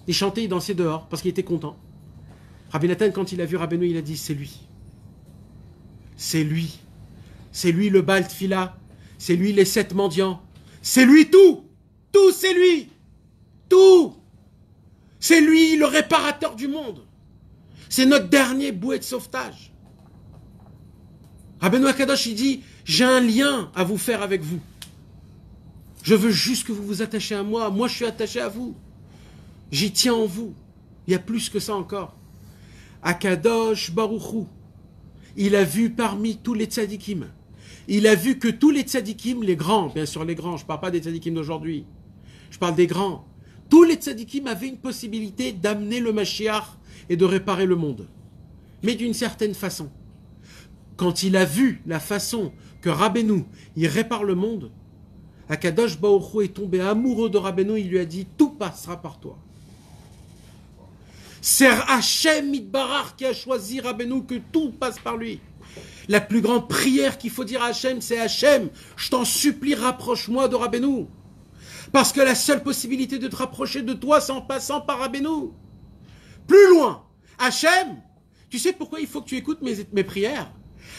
Il chantait, il dansait dehors, parce qu'il était content. Rabbi Nathan, quand il a vu Rabbeinu, il a dit, c'est lui. C'est lui. C'est lui le Baal Tfila. C'est lui les 7 mendiants. C'est lui tout. Tout, c'est lui. Tout. C'est lui le réparateur du monde. C'est notre dernier bouée de sauvetage. Rabbeinu Akadosh, il dit, j'ai un lien à vous faire avec vous. Je veux juste que vous vous attachiez à moi. Moi, je suis attaché à vous. J'y tiens en vous. Il y a plus que ça encore. Akadosh Baruchou, il a vu parmi tous les tzadikim, il a vu que tous les tzadikim, les grands, bien sûr les grands, je ne parle pas des tzadikim d'aujourd'hui, je parle des grands, tous les tzadikim avaient une possibilité d'amener le Mashiach et de réparer le monde. Mais d'une certaine façon. Quand il a vu la façon que Rabbeinu, il répare le monde, Akadosh Baruch Hu est tombé amoureux de Rabbeinu, il lui a dit, tout passera par toi. C'est Hachem Mitbarach qui a choisi Rabbeinu, que tout passe par lui. La plus grande prière qu'il faut dire à Hachem, c'est Hachem, je t'en supplie, rapproche-moi de Rabbeinu. Parce que la seule possibilité de te rapprocher de toi, c'est en passant par Rabbeinu. Plus loin, Hachem, tu sais pourquoi il faut que tu écoutes mes prières?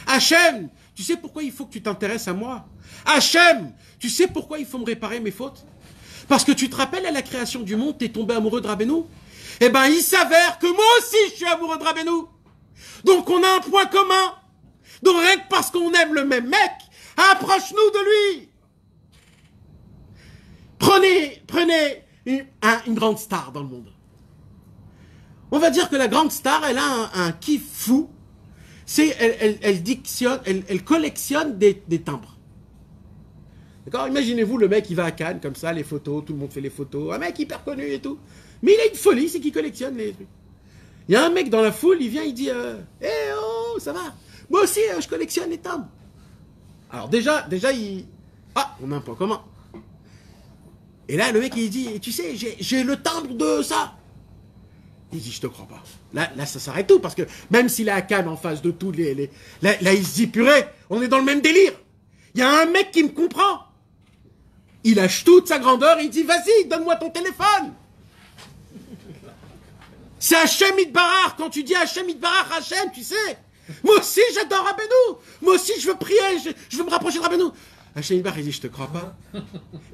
Hachem, tu sais pourquoi il faut que tu t'intéresses à moi? Hachem, tu sais pourquoi il faut me réparer mes fautes? Parce que tu te rappelles à la création du monde, tu es tombé amoureux de Rabbeinu? Eh bien, il s'avère que moi aussi, je suis amoureux de Rabbeinu. Donc, on a un point commun. Donc, rien que parce qu'on aime le même mec, approche-nous de lui. Prenez une grande star dans le monde. On va dire que la grande star, elle a un kiff fou. Elle collectionne des timbres. D'accord? Imaginez-vous, le mec, il va à Cannes, comme ça, les photos, tout le monde fait les photos. Un mec hyper connu et tout. Mais il a une folie, c'est qu'il collectionne les trucs. Il y a un mec dans la foule, il vient, il dit oh, ça va? Moi aussi, je collectionne les timbres. Alors déjà, on a un point commun. Et là, le mec, il dit, tu sais, j'ai le timbre de ça. Il dit, je te crois pas. Là, ça s'arrête tout, parce que même s'il est à Cannes en face de tous là, il se dit, purée, on est dans le même délire. Il y a un mec qui me comprend. Il lâche toute sa grandeur et il dit, vas-y, donne-moi ton téléphone. C'est Hachem Itbarach. Quand tu dis Hachem Itbarach, Hachem, tu sais. Moi aussi, j'adore Rabbeinu. Moi aussi, je veux prier, je veux me rapprocher de Rabbeinu. Hachem Itbarach, il dit, je te crois pas.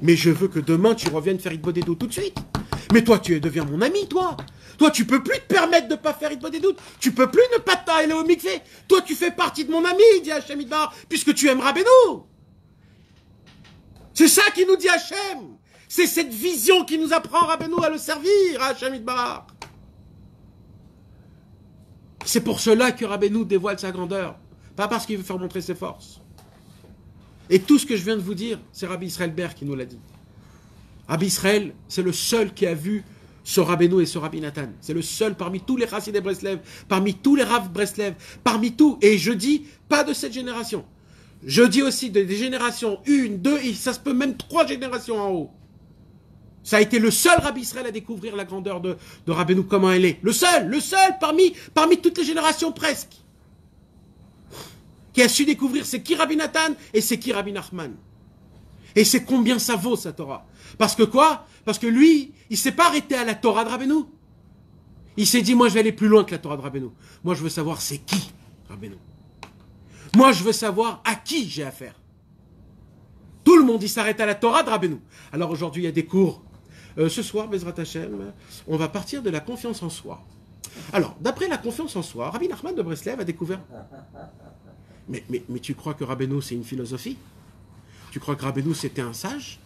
Mais je veux que demain, tu reviennes faire Itbodedut tout de suite. Mais toi, tu deviens mon ami, toi. Toi, tu peux plus te permettre de ne pas faire Itbodedut. Tu peux plus ne pas aller au mikvé. Toi, tu fais partie de mon ami, dit Hachem Itbarach, puisque tu aimes Rabbeinu. C'est ça qui nous dit Hachem. C'est cette vision qui nous apprend Rabbeinu à le servir, à Hachem Itbarach. C'est pour cela que Rabbeinu dévoile sa grandeur. Pas parce qu'il veut faire montrer ses forces. Et tout ce que je viens de vous dire, c'est Rabbi Israël Ber qui nous l'a dit. Rabbi Israël, c'est le seul qui a vu ce Rabbeinu et ce Rabbi Nathan. C'est le seul parmi tous les Chassidei Breslev, parmi tous les Rav Breslev, parmi tous. Et je dis, pas de cette génération. Je dis aussi des générations, 1, 2, et ça se peut même 3 générations en haut. Ça a été le seul Rabbi Israël à découvrir la grandeur de Rabbeinu, comment elle est. Le seul parmi toutes les générations presque. Qui a su découvrir c'est qui Rabbi Nathan et c'est qui Rabbi Nachman. Et c'est combien ça vaut sa Torah. Parce que quoi? Parce que lui, il ne s'est pas arrêté à la Torah de Rabbeinu. Il s'est dit, moi je vais aller plus loin que la Torah de Rabbeinu. Moi je veux savoir c'est qui Rabbeinu. Moi je veux savoir à qui j'ai affaire. Tout le monde il s'arrête à la Torah de Rabbeinu. Alors aujourd'hui il y a des cours. Ce soir, Bezrat Hashem, on va partir de la confiance en soi. Alors, d'après la confiance en soi, Rabbi Nachman de Breslev a découvert... Mais tu crois que Rabbeinu, c'est une philosophie? Tu crois que Rabbeinu, c'était un sage?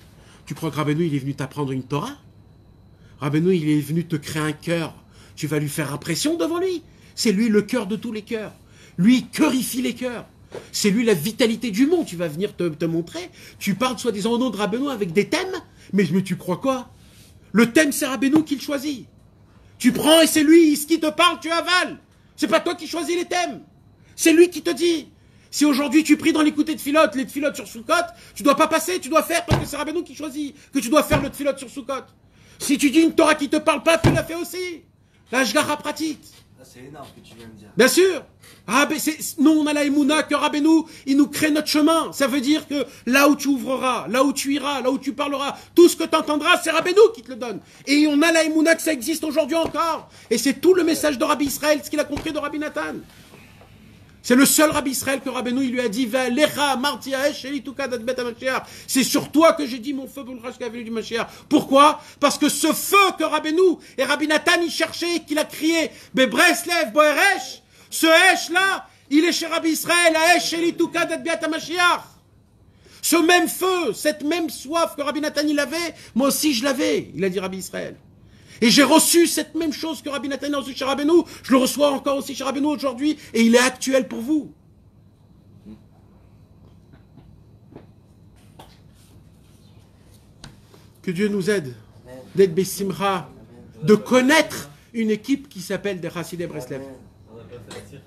Tu crois que Rabbeinu, il est venu t'apprendre une Torah? Rabbeinu, il est venu te créer un cœur. Tu vas lui faire impression devant lui. C'est lui le cœur de tous les cœurs. Lui, il cœurifie les cœurs. C'est lui la vitalité du monde. Tu vas venir te montrer. Tu parles soi-disant au nom de Rabbeinu avec des thèmes. Mais tu crois quoi? Le thème, c'est Rabbeinu qui le choisit. Tu prends et c'est lui, ce qui te parle, tu avales. C'est pas toi qui choisis les thèmes. C'est lui qui te dit. Si aujourd'hui tu pries dans l'écouté de Philote, les Philotes sur Soukot, tu dois pas passer, tu dois faire parce que c'est Rabbeinu qui choisit que tu dois faire le Philote sur Soukot. Si tu dis une Torah qui te parle pas, tu la fais aussi. La Shgara pratique. C'est énorme ce que tu viens de dire. Bien sûr. Nous, on a la Emouna que Rabbeinu, il nous crée notre chemin. Ça veut dire que là où tu ouvreras, là où tu iras, là où tu parleras, tout ce que tu entendras, c'est Rabbeinu qui te le donne. Et on a la Emouna que ça existe aujourd'hui encore. Et c'est tout le message de Rabbi Israël, ce qu'il a compris de Rabbi Nathan. C'est le seul Rabbi Israël que Rabbeinu il lui a dit c'est sur toi que j'ai dit mon feu boulrash qui est venu du Mashiach. Pourquoi? Parce que ce feu que Rabbeinu et Rabbi Nathan il cherchait, qu'il a crié Bebreslev Boeresh, ce Esh là, il est chez Rabbi Israël, Esh Elituka d'Adbiat Mashiach. Ce même feu, cette même soif que Rabbi Nathan il avait, moi aussi je l'avais, il a dit Rabbi Israël. Et j'ai reçu cette même chose que Rabbi Nathan a reçu chez Rabbeinu, je le reçois encore aussi chez Rabbeinu aujourd'hui, et il est actuel pour vous. Que Dieu nous aide d'être Bessimra, de connaître une équipe qui s'appelle des Chassidei Breslev. On n'a pas fait la tira.